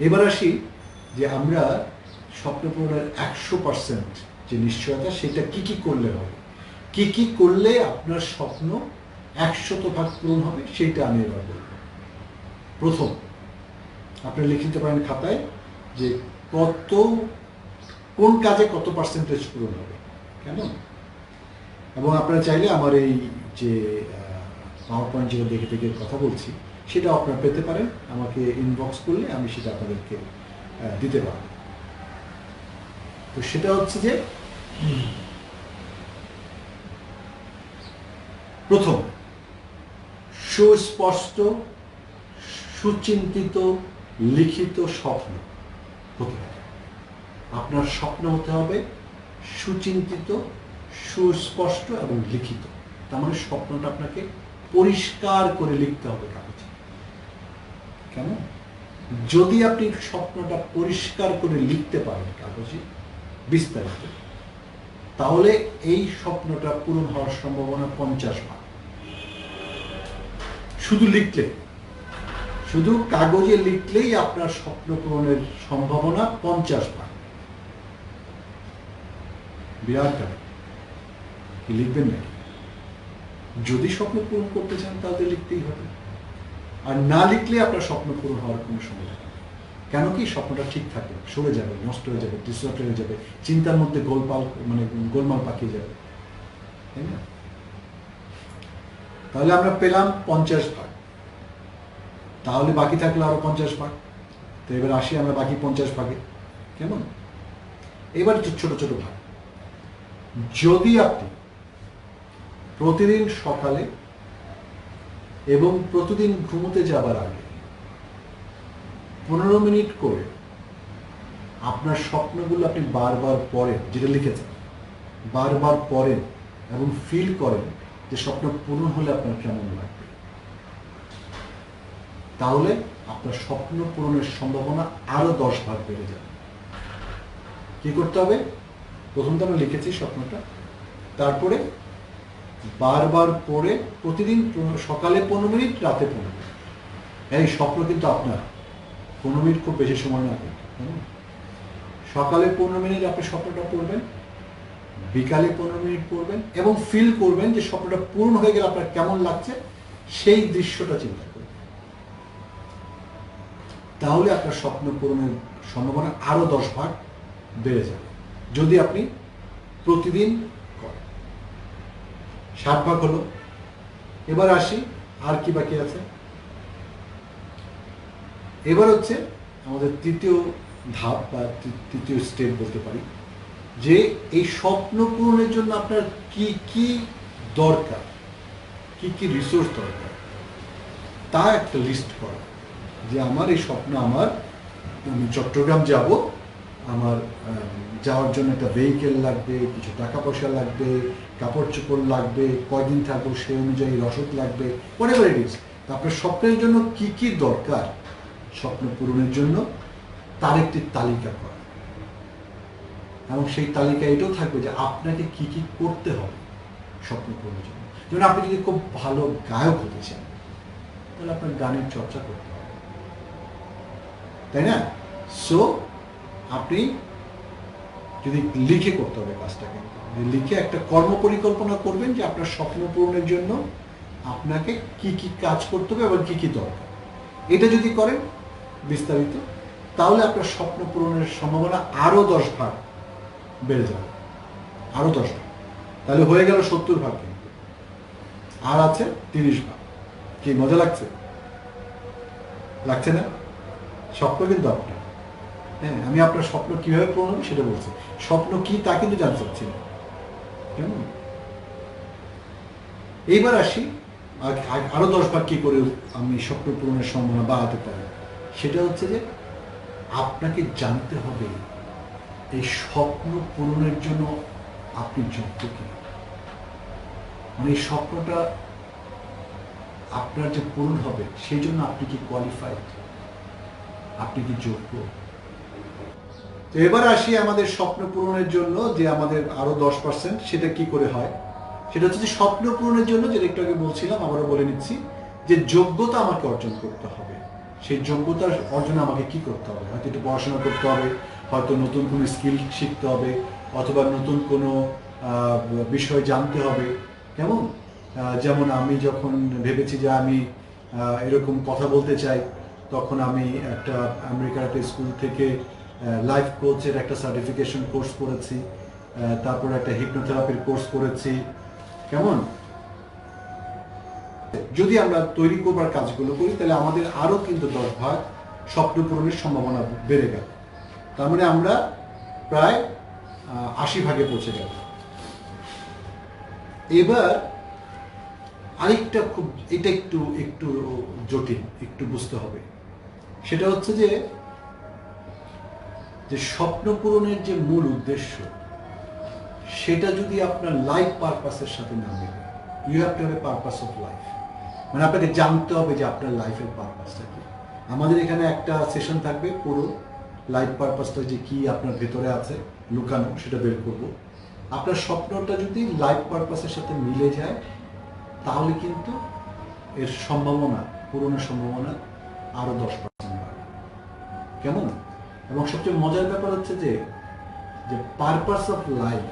এবার আসি যে আমরা স্বপ্ন পূরণের 100% যে নিশ্চয়তা, সেটা কি কি করলে হবে, কি কি করলে আপনার স্বপ্ন 100% পূরণ হবে, সেইটা আমি এবার বলব। প্রথম, আপনি লিখে দিতে পারেন খাতায় যে কোন কাজে কত পার্সেন্টেজ পূরণ হবে, কেমন। এবং আপনারা চাইলে আমার এই যে পাওয়ার পয়েন্ট যেটা দেখে দেখে কথা বলছি, সেটা আপনারা পেতে পারেন, আমাকে ইনবক্স করলে আমি সেটা আপনাদেরকে দিতে পারব। তো সেটা হচ্ছে যে প্রথম, সুস্পষ্ট সুচিন্তিত লিখিত স্বপ্ন হতে হবে। আপনার স্বপ্ন হতে হবে সুচিন্তিত, সুস্পষ্ট এবং লিখিত। তার মানে স্বপ্নটা আপনাকে পরিষ্কার করে লিখতে হবে কাগজে, কেমন। যদি আপনি স্বপ্নটা পরিষ্কার করে লিখতে পারেন কাগজে বিস্তারিত, তাহলে এই স্বপ্নটা পূরণ হওয়ার সম্ভাবনা 50%। শুধু লিখলে, শুধু কাগজে লিখলেই আপনার স্বপ্ন পূরণের সম্ভাবনা 50%। বিরাট ব্যাপার, কি লিখবেন নাকি? যদি স্বপ্ন পূরণ করতে চান তাহলে লিখতেই হবে, আর না লিখলে আপনার স্বপ্ন পূরণ হওয়ার কোনো সম্ভাবনা নেই। কেন কি, স্বপ্নটা ঠিক থাকে, সরে যাবে, নষ্ট হয়ে যাবে, ডিস্ট্রাক্ট হয়ে যাবে, চিন্তার মধ্যে গোলমাল পাকিয়ে যাবে, তাই না? তাহলে আমরা পেলাম 50%, তাহলে বাকি থাকলো আরো 50%। তো এবার আসি আমরা বাকি 50%, কেমন। এবার ছোট ছোট ভাগ। যদি আপনি প্রতিদিন সকালে এবং প্রতিদিন ঘুমোতে যাবার আগে 15 মিনিট করে আপনার স্বপ্নগুলো আপনি বারবার পড়েন, যেটা লিখেছেন বারবার পড়েন এবং ফিল করেন যে স্বপ্ন পূরণ হলে আপনার কেমন লাগবে, তাহলে আপনার স্বপ্ন পূরণের সম্ভাবনা আরো 10% বেড়ে যাবে। কি করতে হবে? প্রথম তো আমরা লিখেছি স্বপ্নটা, তারপরে বারবার পড়ে প্রতিদিন সকালে 15 মিনিট, রাতে 15 মিনিট। এই স্বপ্ন কিন্তু আপনার, 15 মিনিট খুব বেশি সময় না কিন্তু। সকালে 15 মিনিট আপনি স্বপ্নটা পড়বেন, বিকালে 15 মিনিট পড়বেন এবং ফিল করবেন যে স্বপ্নটা পূর্ণ হয়ে গেলে আপনার কেমন লাগছে, সেই দৃশ্যটা চিন্তা করবেন। তাহলে আপনার স্বপ্ন পূরণের সম্ভাবনা আরো 10% বেড়ে যাবে, যদি আপনি প্রতিদিন করেন। 60% হলো। এবার আসি, আর কি বাকি আছে। এবার হচ্ছে আমাদের তৃতীয় ধাপ বা তৃতীয় স্টেপ বলতে পারি, যে এই স্বপ্ন পূরণের জন্য আপনার কি কি দরকার, কি কি রিসোর্স দরকার, তা একটা লিস্ট করা। যে আমার এই স্বপ্ন, আমি চট্টগ্রাম যাব, আমার যাওয়ার জন্য একটা ভেহিকেল লাগবে, কিছু টাকা পয়সা লাগবে, কাপড় চোপড় লাগবে, কয়দিন থাকবো সেই অনুযায়ী রসদ লাগবে, whatever it is। আপনার স্বপ্নের জন্য কি কি দরকার স্বপ্ন পূরণের জন্য, তার একটি তালিকা করা। এবং সেই তালিকা এটাও থাকবে যে আপনাকে কি কি করতে হবে স্বপ্ন পূরণের জন্য। যেমন আপনি যদি খুব ভালো গায়ক হতে চান, তাহলে আপনার গানের চর্চা করতে হবে, তাই না? সো আপনি যদি লিখে করতে হবে কাজটাকে, লিখে একটা কর্ম পরিকল্পনা করবেন যে আপনার স্বপ্ন পূরণের জন্য আপনাকে কি কি কাজ করতে হবে এবং কি কি দরকার। এটা যদি করেন বিস্তারিত, তাহলে আপনার স্বপ্ন পূরণের সম্ভাবনা আরো 10% বেড়ে যাবে, আরো 10%। তাহলে হয়ে গেল 70%, কিন্তু আর আছে 30%। কি মজা লাগছে? লাগছে না? স্বপ্ন কিন্তু আপনার। হ্যাঁ, আমি আপনার স্বপ্ন কিভাবে পূরণ হবে সেটা বলছি, স্বপ্ন কি তা কিন্তু জানতে চাচ্ছি না, কেমন। এইবার আসি আরো 10 ভাগ কি করে আমি স্বপ্ন পূরণের সম্ভাবনা বাড়াতে পারি, সেটা হচ্ছে যে আপনাকে জানতে হবে এই স্বপ্ন পূরণের জন্য আপনি যোগ্য কিনা। মানে এই স্বপ্নটা আপনার যে পূরণ হবে সেই জন্য আপনি কি কোয়ালিফাইড, আপনি কি যোগ্য। তো এবার আসি আমাদের স্বপ্ন পূরণের জন্য যে আমাদের আরো 10%, সেটা কি করে হয়। সেটা হচ্ছে যে স্বপ্ন পূরণের জন্য, যেটা একটু আগে বলছিলাম, আবারও বলে নিচ্ছি, যে যোগ্যতা আমাকে অর্জন করতে হবে। সেই যোগ্যতা অর্জনে আমাকে কি করতে হবে? হয়তো একটু পড়াশোনা করতে হবে, হয়তো নতুন কোনো স্কিল শিখতে হবে, অথবা নতুন কোনো বিষয় জানতে হবে। কেমন? যেমন আমি যখন ভেবেছি যে আমি এরকম কথা বলতে চাই, তখন আমি একটা আমেরিকার একটা স্কুল থেকে লাইফ কোচের একটা সার্টিফিকেশন কোর্স করেছি, তারপর একটা হিপনোথেরাপির কোর্স করেছি। কেমন? যদি আমরা তৈরি করবার কাজগুলো করি, তাহলে আমাদের আরো কিন্তু 10 ভাগ স্বপ্ন পূরণের সম্ভাবনা বেড়ে গেল। তার মানে আমরা প্রায় 80 ভাগে পৌঁছে গেল। এবার আরেকটা খুব, এটা একটু একটু জটিল, একটু বুঝতে হবে। সেটা হচ্ছে যে স্বপ্ন পূরণের যে মূল উদ্দেশ্য, সেটা যদি আপনার লাইফ পারপাসের সাথে না মেলে, you have to have a purpose of life. মানে আপনাকে জানতে হবে যে আপনার লাইফের পারপাসটা কি। আমাদের এখানে একটা সেশন থাকবে পুরো লাইফ পারপাসটা যে কি আপনার ভেতরে আছে লুকানো, সেটা বের করব। আপনার স্বপ্নটা যদি লাইফ পারপাসের সাথে মিলে যায়, তাহলে কিন্তু এর সম্ভাবনা, পূরণের সম্ভাবনা আরো 10% বাড়ে। কেমন? এবং সবচেয়ে মজার ব্যাপার হচ্ছে যে পারপাস অফ লাইফ,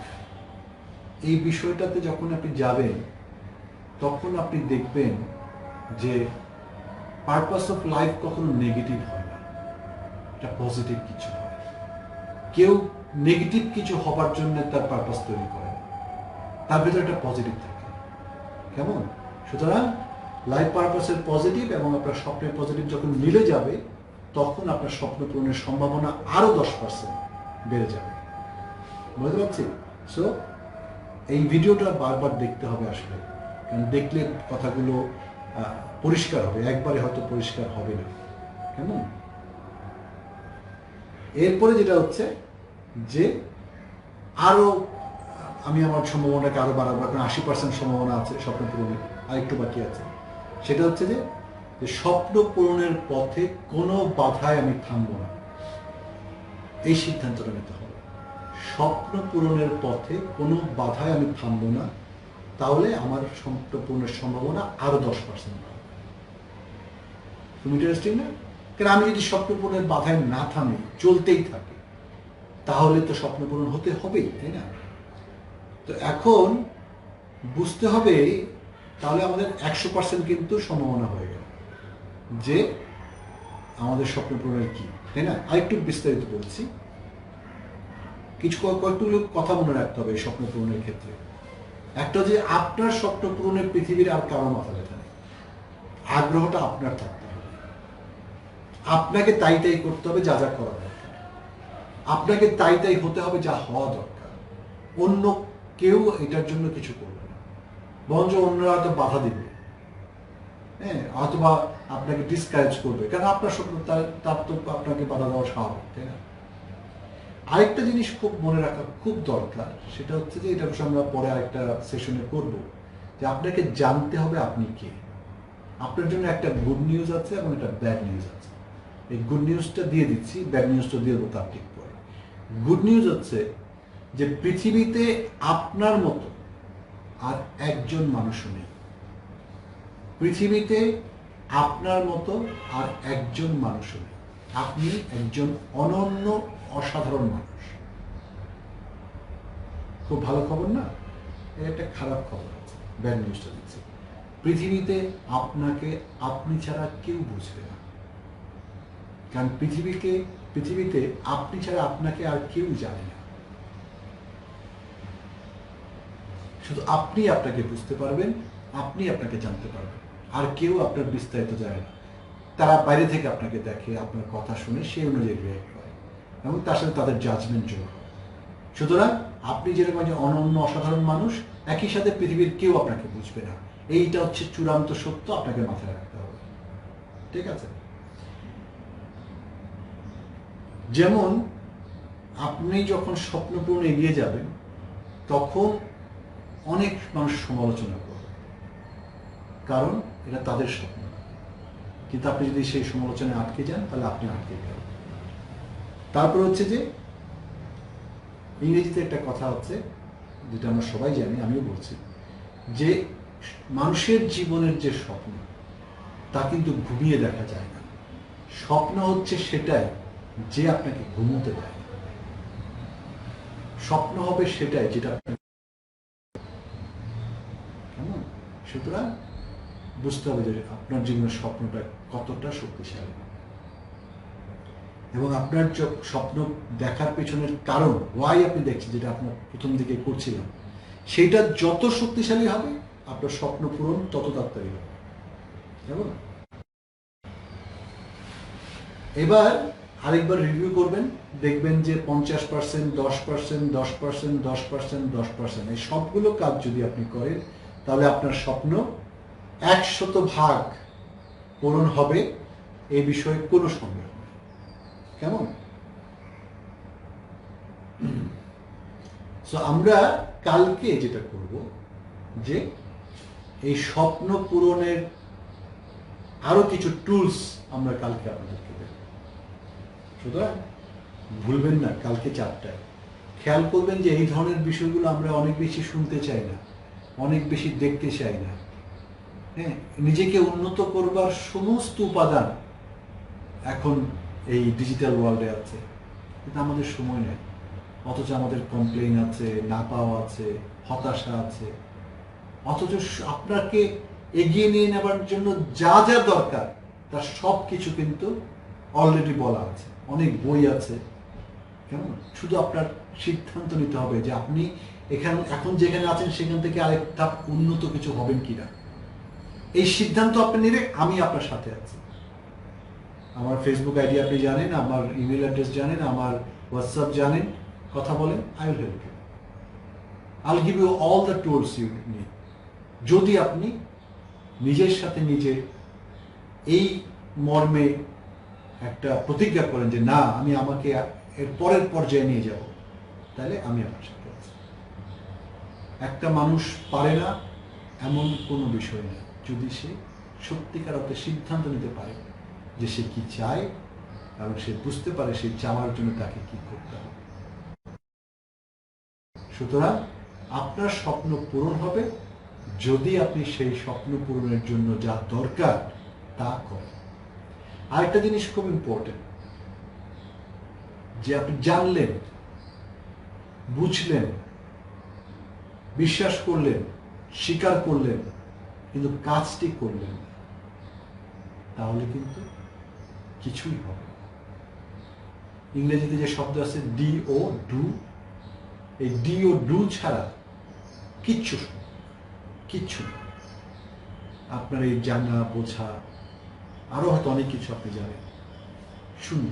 এই বিষয়টাতে যখন আপনি যাবেন, তখন আপনি দেখবেন যে পারপাস অফ লাইফ কখনো নেগেটিভ হয় না, এটা পজিটিভ কিছু হয়। কেউ নেগেটিভ কিছু হবার জন্য তার পারপাস তৈরি করে না, তার ভিতরে একটা পজিটিভ থাকে। কেমন? সুতরাং লাইফ পারপাসের পজিটিভ এবং আপনার স্বপ্নের পজিটিভ যখন মিলে যাবে, তখন আপনার স্বপ্ন পূরণের সম্ভাবনা আরো 10% বেড়ে যাবে। বুঝতে পারছি? সো এই ভিডিওটা বারবার দেখতে হবে আসলে, কারণ দেখলে কথাগুলো পরিষ্কার হবে, একবারে হয়তো পরিষ্কার হবে না। কেমন? এরপরে যেটা হচ্ছে যে আরো আমি আমার সম্ভাবনাটাকে আরো বাড়াবো। এখন 80% সম্ভাবনা আছে স্বপ্ন পূরণের, আর একটু বাকি আছে। সেটা হচ্ছে যে স্বপ্ন পূরণের পথে কোনো বাধায় আমি থামবো না, এই সিদ্ধান্তটা নিতে হবে। স্বপ্ন পূরণের পথে কোনো বাধায় আমি থামবো না, তাহলে আমার স্বপ্ন পূরণের সম্ভাবনা আরো 10% বাড়বে। তুমি ইন্টারেস্টিং না? কারণ আমি যদি স্বপ্ন পূরণের বাধায় না থামি, চলতেই থাকে, তাহলে তো স্বপ্ন পূরণ হতে হবেই, তাই না? তো এখন বুঝতে হবে, তাহলে আমাদের 100% কিন্তু সম্ভাবনা হয়ে গেল যে আমাদের স্বপ্ন পূরণের কি, তাই না? আরেকটু বিস্তারিত বলছি। কয়েকগুলো কথা মনে রাখতে হবে এই স্বপ্ন পূরণের ক্ষেত্রে। একটা যে আপনার স্বপ্ন পূরণের পৃথিবীর আর কারো মাথা ব্যথা নেই, আগ্রহটা আপনার থাকতে হবে। আপনাকে তাই তাই করতে হবে যা যা করা দরকার, আপনাকে তাই তাই হতে হবে যা হওয়া দরকার। অন্য কেউ এটার জন্য কিছু করবে না, বরঞ্চ অন্যরা হয়তো বাধা দিবে, হ্যাঁ, অথবা আপনাকে ডিসকারেজ করবে, কারণ আপনার স্বপ্ন তার তো আপনাকে বাধা দেওয়া স্বাভাবিক, তাই না? আরেকটা জিনিস খুব মনে রাখা খুব দরকার, সেটা হচ্ছে যে এটা আমরা পরে আরেকটা সেশনে করব, যে আপনাকে জানতে হবে আপনি কে। আপনার জন্য একটা গুড নিউজ আছে এবং একটা ব্যাড নিউজ আছে। এই গুড নিউজটা দিয়ে দিচ্ছি, ব্যাড নিউজটা দিয়ে দেবো তার ঠিক পরে। গুড নিউজ হচ্ছে যে পৃথিবীতে আপনার মতো আর একজন মানুষও নেই। পৃথিবীতে আপনার মতো আর একজন মানুষও নেই। আপনি একজন অনন্য অসাধারণ মানুষ। খুব ভালো খবর না? একটা খারাপ খবর আছে, ব্যাড নিউজটা দিচ্ছি। পৃথিবীতে আপনাকে আপনি ছাড়া কেউ বুঝবে না, কারণ পৃথিবীতে আপনি ছাড়া আপনাকে আর কেউ জানে না। শুধু আপনি আপনাকে বুঝতে পারবেন, আপনি আপনাকে জানতে পারবেন, আর কেউ আপনার বিস্তারিত জানে না। তারা বাইরে থেকে আপনাকে দেখে, আপনার কথা শুনে সেই অনুযায়ী রিঅ্যাক্ট করে এবং তার সাথে তাদের জাজমেন্ট যোগ হয়। সুতরাং আপনি যেরকম যে অনন্য অসাধারণ মানুষ, একই সাথে পৃথিবীর কেউ আপনাকে বুঝবে না। এইটা হচ্ছে চূড়ান্ত সত্য, আপনাকে মাথায় রাখতে হবে। ঠিক আছে? যেমন আপনি যখন স্বপ্ন পূরণে এগিয়ে যাবেন তখন অনেক মানুষ সমালোচনা করবে, কারণ এটা তাদের স্বপ্ন। কিন্তু আপনি যদি সেই সমালোচনায় আটকে যান তাহলে আপনি আটকে যাবেন। তারপর হচ্ছে যে ইংরেজিতে একটা কথা হচ্ছে, যেটা আমরা সবাই জানি, আমিও বলছি, যে মানুষের জীবনের যে স্বপ্ন তা কিন্তু ঘুমিয়ে দেখা যায় না। স্বপ্ন হচ্ছে সেটাই যে আপনাকে ঘুমোতে দেয়। স্বপ্ন হবে সেটাই যেটা কেমন। সুতরাং বুঝতে হবে যে আপনার জীবনের স্বপ্নটা কতটা শক্তিশালী, এবং আপনার স্বপ্ন দেখার পেছনের কারণ, ওয়াই আপনি দেখছেন, যেটা আপনার প্রথম দিকে করছিলাম, সেইটা যত শক্তিশালী হবে আপনার স্বপ্ন পূরণ তত তাড়াতাড়ি হবে। কেমন? এবার আরেকবার রিভিউ করবেন, দেখবেন যে 50%, 10%, 10%, 10%, 10%, এই সবগুলো কাজ যদি আপনি করেন তাহলে আপনার স্বপ্ন 100% পূরণ হবে, এই বিষয়ে কোনো সন্দেহ নেই। কেমন? সো আমরা কালকে যেটা করব, যে এই স্বপ্ন পূরণের আরো কিছু টুলস আমরা কালকে আপনাদেরকে দেব। সুতরাং ভুলবেন না কালকে 4টায়। খেয়াল করবেন যে এই ধরনের বিষয়গুলো আমরা অনেক বেশি শুনতে চাই না, অনেক বেশি দেখতে চাই না। হ্যাঁ, নিজেকে উন্নত করবার সমস্ত উপাদান এখন এই ডিজিটাল ওয়ার্ল্ডে আছে, কিন্তু আমাদের সময় নেই। অথচ আমাদের কমপ্লেইন আছে, না পাওয়া আছে, হতাশা আছে। অথচ আপনাকে এগিয়ে নিয়ে নেবার জন্য যা যা দরকার তার সব কিছু কিন্তু অলরেডি বলা আছে, অনেক বই আছে। কেমন? শুধু আপনার সিদ্ধান্ত নিতে হবে যে আপনি এখন যেখানে আছেন সেখান থেকে আরেক ধাপ উন্নত কিছু হবেন কিনা। এই সিদ্ধান্ত আপনি নিলে আমি আপনার সাথে আছি। আমার ফেসবুক আইডি আপনি জানেন, আমার ইমেল অ্যাড্রেস জানেন, আমার হোয়াটসঅ্যাপ জানেন, কথা বলেন, I will help you. I'll give you all the tools you need. যদি আপনি নিজের সাথে নিজে এই মর্মে একটা প্রতিজ্ঞা করেন যে না, আমি আমাকে এর পরের পর্যায়ে নিয়ে যাব, তাহলে আমি আপনার সাথে আছি। একটা মানুষ পারে না এমন কোনো বিষয় নেই, যদি সে সত্যিকার অর্থে সিদ্ধান্ত নিতে পারে যে সে কি চায়, এবং সে বুঝতে পারে সেই চাওয়ার জন্য তাকে কি করতে হবে। সুতরাং আপনার স্বপ্ন পূরণ হবে যদি আপনি সেই স্বপ্ন পূরণের জন্য যা দরকার তা করেন। আরেকটা জিনিস খুব ইম্পর্টেন্ট, যে আপনি জানলেন, বুঝলেন, বিশ্বাস করলেন, স্বীকার করলেন, কিন্তু কাজটি করলেন না, তাহলে কিন্তু কিছুই হবে না। ইংরেজিতে যে শব্দ আছে DO, ডু, এই DO, ডু ছাড়া কিচ্ছু না। আপনার এই জানা বোঝা, আরো হয়তো অনেক কিছু আপনি জানেন, শূন্য।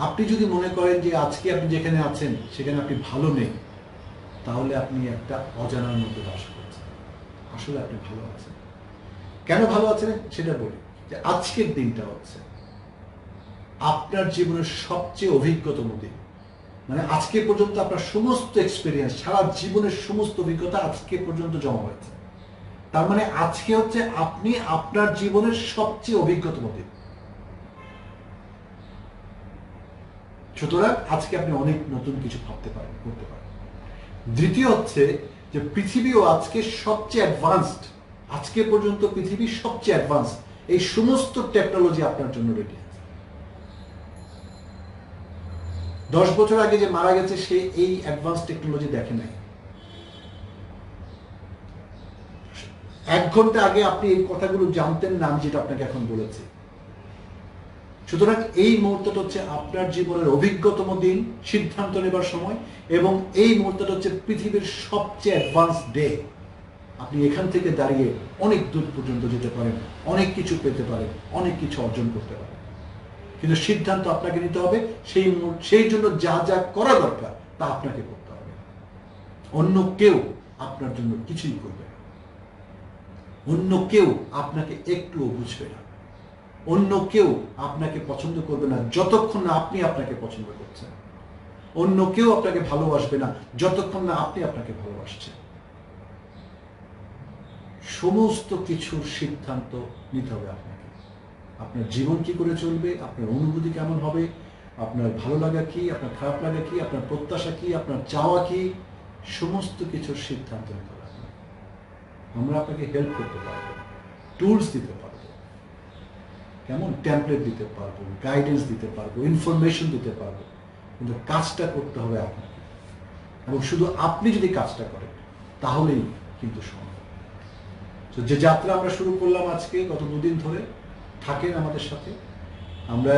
আপনি যদি মনে করেন যে আজকে আপনি যেখানে আছেন সেখানে আপনি ভালো নেই, তাহলে আপনি একটা অজানার মধ্যে বাস করছেন। আসলে আপনি ভালো আছেন। কেন ভালো আছেন সেটা বলি, যে আজকের দিনটা হচ্ছে আপনার জীবনের সবচেয়ে অভিজ্ঞতম দিন। মানে আজকে পর্যন্ত আপনার সমস্ত এক্সপিরিয়েন্স, সারা জীবনের সমস্ত অভিজ্ঞতা আজকে পর্যন্ত জমা হয়েছে। তার মানে আজকে হচ্ছে আপনি আপনার জীবনের সবচেয়ে অভিজ্ঞতম দিন। সুতরাং আজকে আপনি অনেক নতুন কিছু ভাবতে পারেন, করতে পারেন। দ্বিতীয় হচ্ছে যে পৃথিবীও আজকে সবচেয়ে অ্যাডভান্সড, আজকে পর্যন্ত পৃথিবী সবচেয়ে অ্যাডভান্স, এই সমস্ত টেকনোলজি আপনার জন্য রেডি আছে। 10 বছর আগে যে মারা গেছে সে এই অ্যাডভান্স টেকনোলজি দেখে নাই। 1 ঘন্টা আগে আপনি এই কথাগুলো জানতেন না, আমি যেটা আপনাকে এখন বলেছি। সুতরাং এই মুহূর্তটা হচ্ছে আপনার জীবনের অভিজ্ঞতম দিন, সিদ্ধান্ত নেবার সময়, এবং এই মুহূর্তটা হচ্ছে পৃথিবীর সবচেয়ে অ্যাডভান্স ডে। আপনি এখান থেকে দাঁড়িয়ে অনেক দূর পর্যন্ত যেতে পারেন, অনেক কিছু পেতে পারেন, অনেক কিছু অর্জন করতে পারেন, কিন্তু সিদ্ধান্ত আপনাকে নিতে হবে। সেই জন্য যা যা করা দরকার তা আপনাকে করতে হবে। অন্য কেউ আপনার জন্য কিছুই করবে না। অন্য কেউ আপনাকে একটুও বুঝবে না, অন্য কেউ আপনাকে পছন্দ করবে না যতক্ষণ না আপনি আপনাকে পছন্দ করছেন, অন্য কেউ আপনাকে ভালোবাসবে না যতক্ষণ না আপনি আপনাকে ভালোবাসছেন। সমস্ত কিছুর সিদ্ধান্ত নিতে হবে আপনাকে। আপনার জীবন কি করে চলবে, আপনার অনুভূতি কেমন হবে, আপনার ভালো লাগা কি, আপনার খারাপ লাগা কি, আপনার প্রত্যাশা কি, আপনার চাওয়া কি, সমস্ত কিছুর সিদ্ধান্ত নিতে হবে। আমরা আপনাকে হেল্প করতে পারবো, টুলস দিতে পারবো, কেমন টেমপ্লেট দিতে পারবো, গাইডেন্স দিতে পারবো, ইনফরমেশন দিতে পারবো, কিন্তু কাজটা করতে হবে আপনাকে। এবং শুধু আপনি যদি কাজটা করেন তাহলেই কিন্তু সম্ভব। তো যে যাত্রা আমরা শুরু করলাম আজকে, গত 2 দিন ধরে, থাকেন আমাদের সাথে, আমরা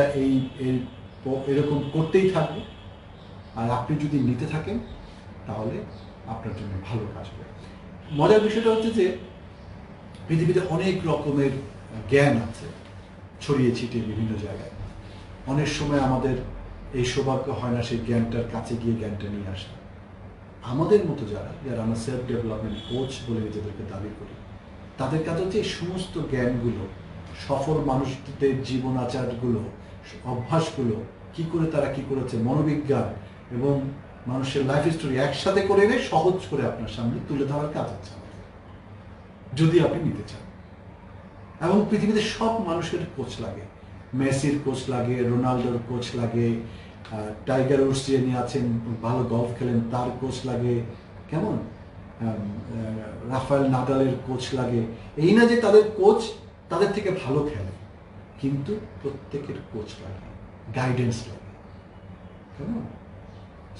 এরকম করতেই থাকবো। আর আপনি যদি নিতে থাকেন তাহলে আপনার জন্য ভালো কাজ হবে। মজার বিষয়টা হচ্ছে যে পৃথিবীতে অনেক রকমের জ্ঞান আছে ছড়িয়ে ছিটিয়ে বিভিন্ন জায়গায়। অনেক সময় আমাদের এই সৌভাগ্য হয় না সেই জ্ঞানটার কাছে গিয়ে জ্ঞানটা নিয়ে আসা। আমাদের মতো যারা আমরা সেলফ ডেভেলপমেন্ট কোচ বলে নিজেদেরকে দাবি করি, তাদের কাছে হচ্ছে এই সমস্ত জ্ঞানগুলো, সফল মানুষদের জীবন আচারগুলো, অভ্যাসগুলো, কি করে তারা কি করেছে, মনোবিজ্ঞান এবং মানুষের লাইফ স্টোরি একসাথে করে এনে সহজ করে আপনার সামনে তুলে ধরার কাজ আছে আমাদের, যদি আপনি নিতে চান। এবং পৃথিবীতে সব মানুষের কোচ লাগে, মেসির কোচ লাগে, রোনাল্ডোর কোচ লাগে, টাইগার উডস যিনি আছেন ভালো গলফ খেলেন তার কোচ লাগে, কেমন রাফায়েল নাদালের কোচ লাগে। এই না যে তাদের কোচ তাদের থেকে ভালো খেলে, কিন্তু প্রত্যেকের কোচ লাগে, গাইডেন্স লাগে, কেমন।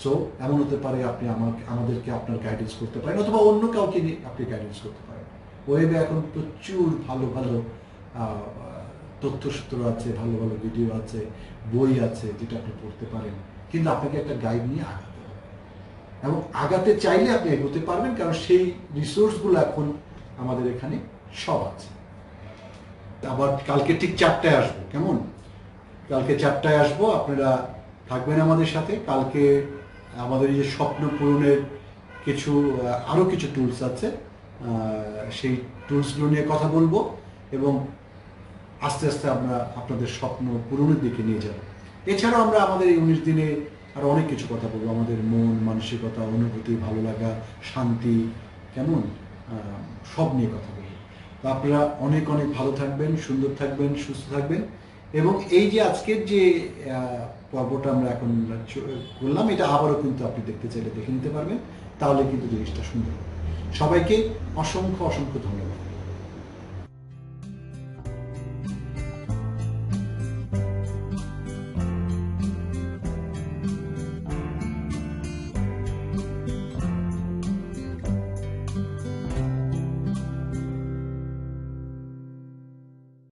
সো এমন হতে পারে আপনি আমাদেরকে আপনার গাইডেন্স করতে পারেন, অথবা অন্য কাউকে আপনি গাইডেন্স করতে পারেন। ওয়েবে এখন প্রচুর ভালো ভালো তথ্যসূত্র আছে, ভালো ভালো ভিডিও আছে, বই আছে, যেটা আপনি পড়তে পারেন। কিন্তু আপনাকে একটা গাইড নিয়ে আগাতে হবে, এবং আগাতে চাইলে আপনি এগোতে পারবেন, কারণ সেই রিসোর্সগুলো এখন আমাদের এখানে সব আছে। আবার কালকে ঠিক 4টায় আসবো, কেমন, কালকে 4টায় আসবো, আপনারা থাকবেন আমাদের সাথে। কালকে আমাদের এই যে স্বপ্ন পূরণের আরও কিছু টুলস আছে, সেই টুলসগুলো নিয়ে কথা বলবো, এবং আস্তে আস্তে আমরা আপনাদের স্বপ্ন পূরণের দিকে নিয়ে যাব। এছাড়াও আমরা আমাদের এই 19 দিনে আরও অনেক কিছু কথা বলবো, আমাদের মন মানসিকতা, অনুভূতি, ভালো লাগা, শান্তি, কেমন, সব নিয়ে কথা বলবো। তো আপনারা অনেক অনেক ভালো থাকবেন, সুন্দর থাকবেন, সুস্থ থাকবেন। এবং এই যে আজকের যে পর্বটা আমরা এখন করলাম, এটা আবারও কিন্তু আপনি দেখতে চাইলে দেখে নিতে পারবেন, তাহলে কিন্তু জিনিসটা সুন্দর হবে। সবাইকে অসংখ্য অসংখ্য ধন্যবাদ।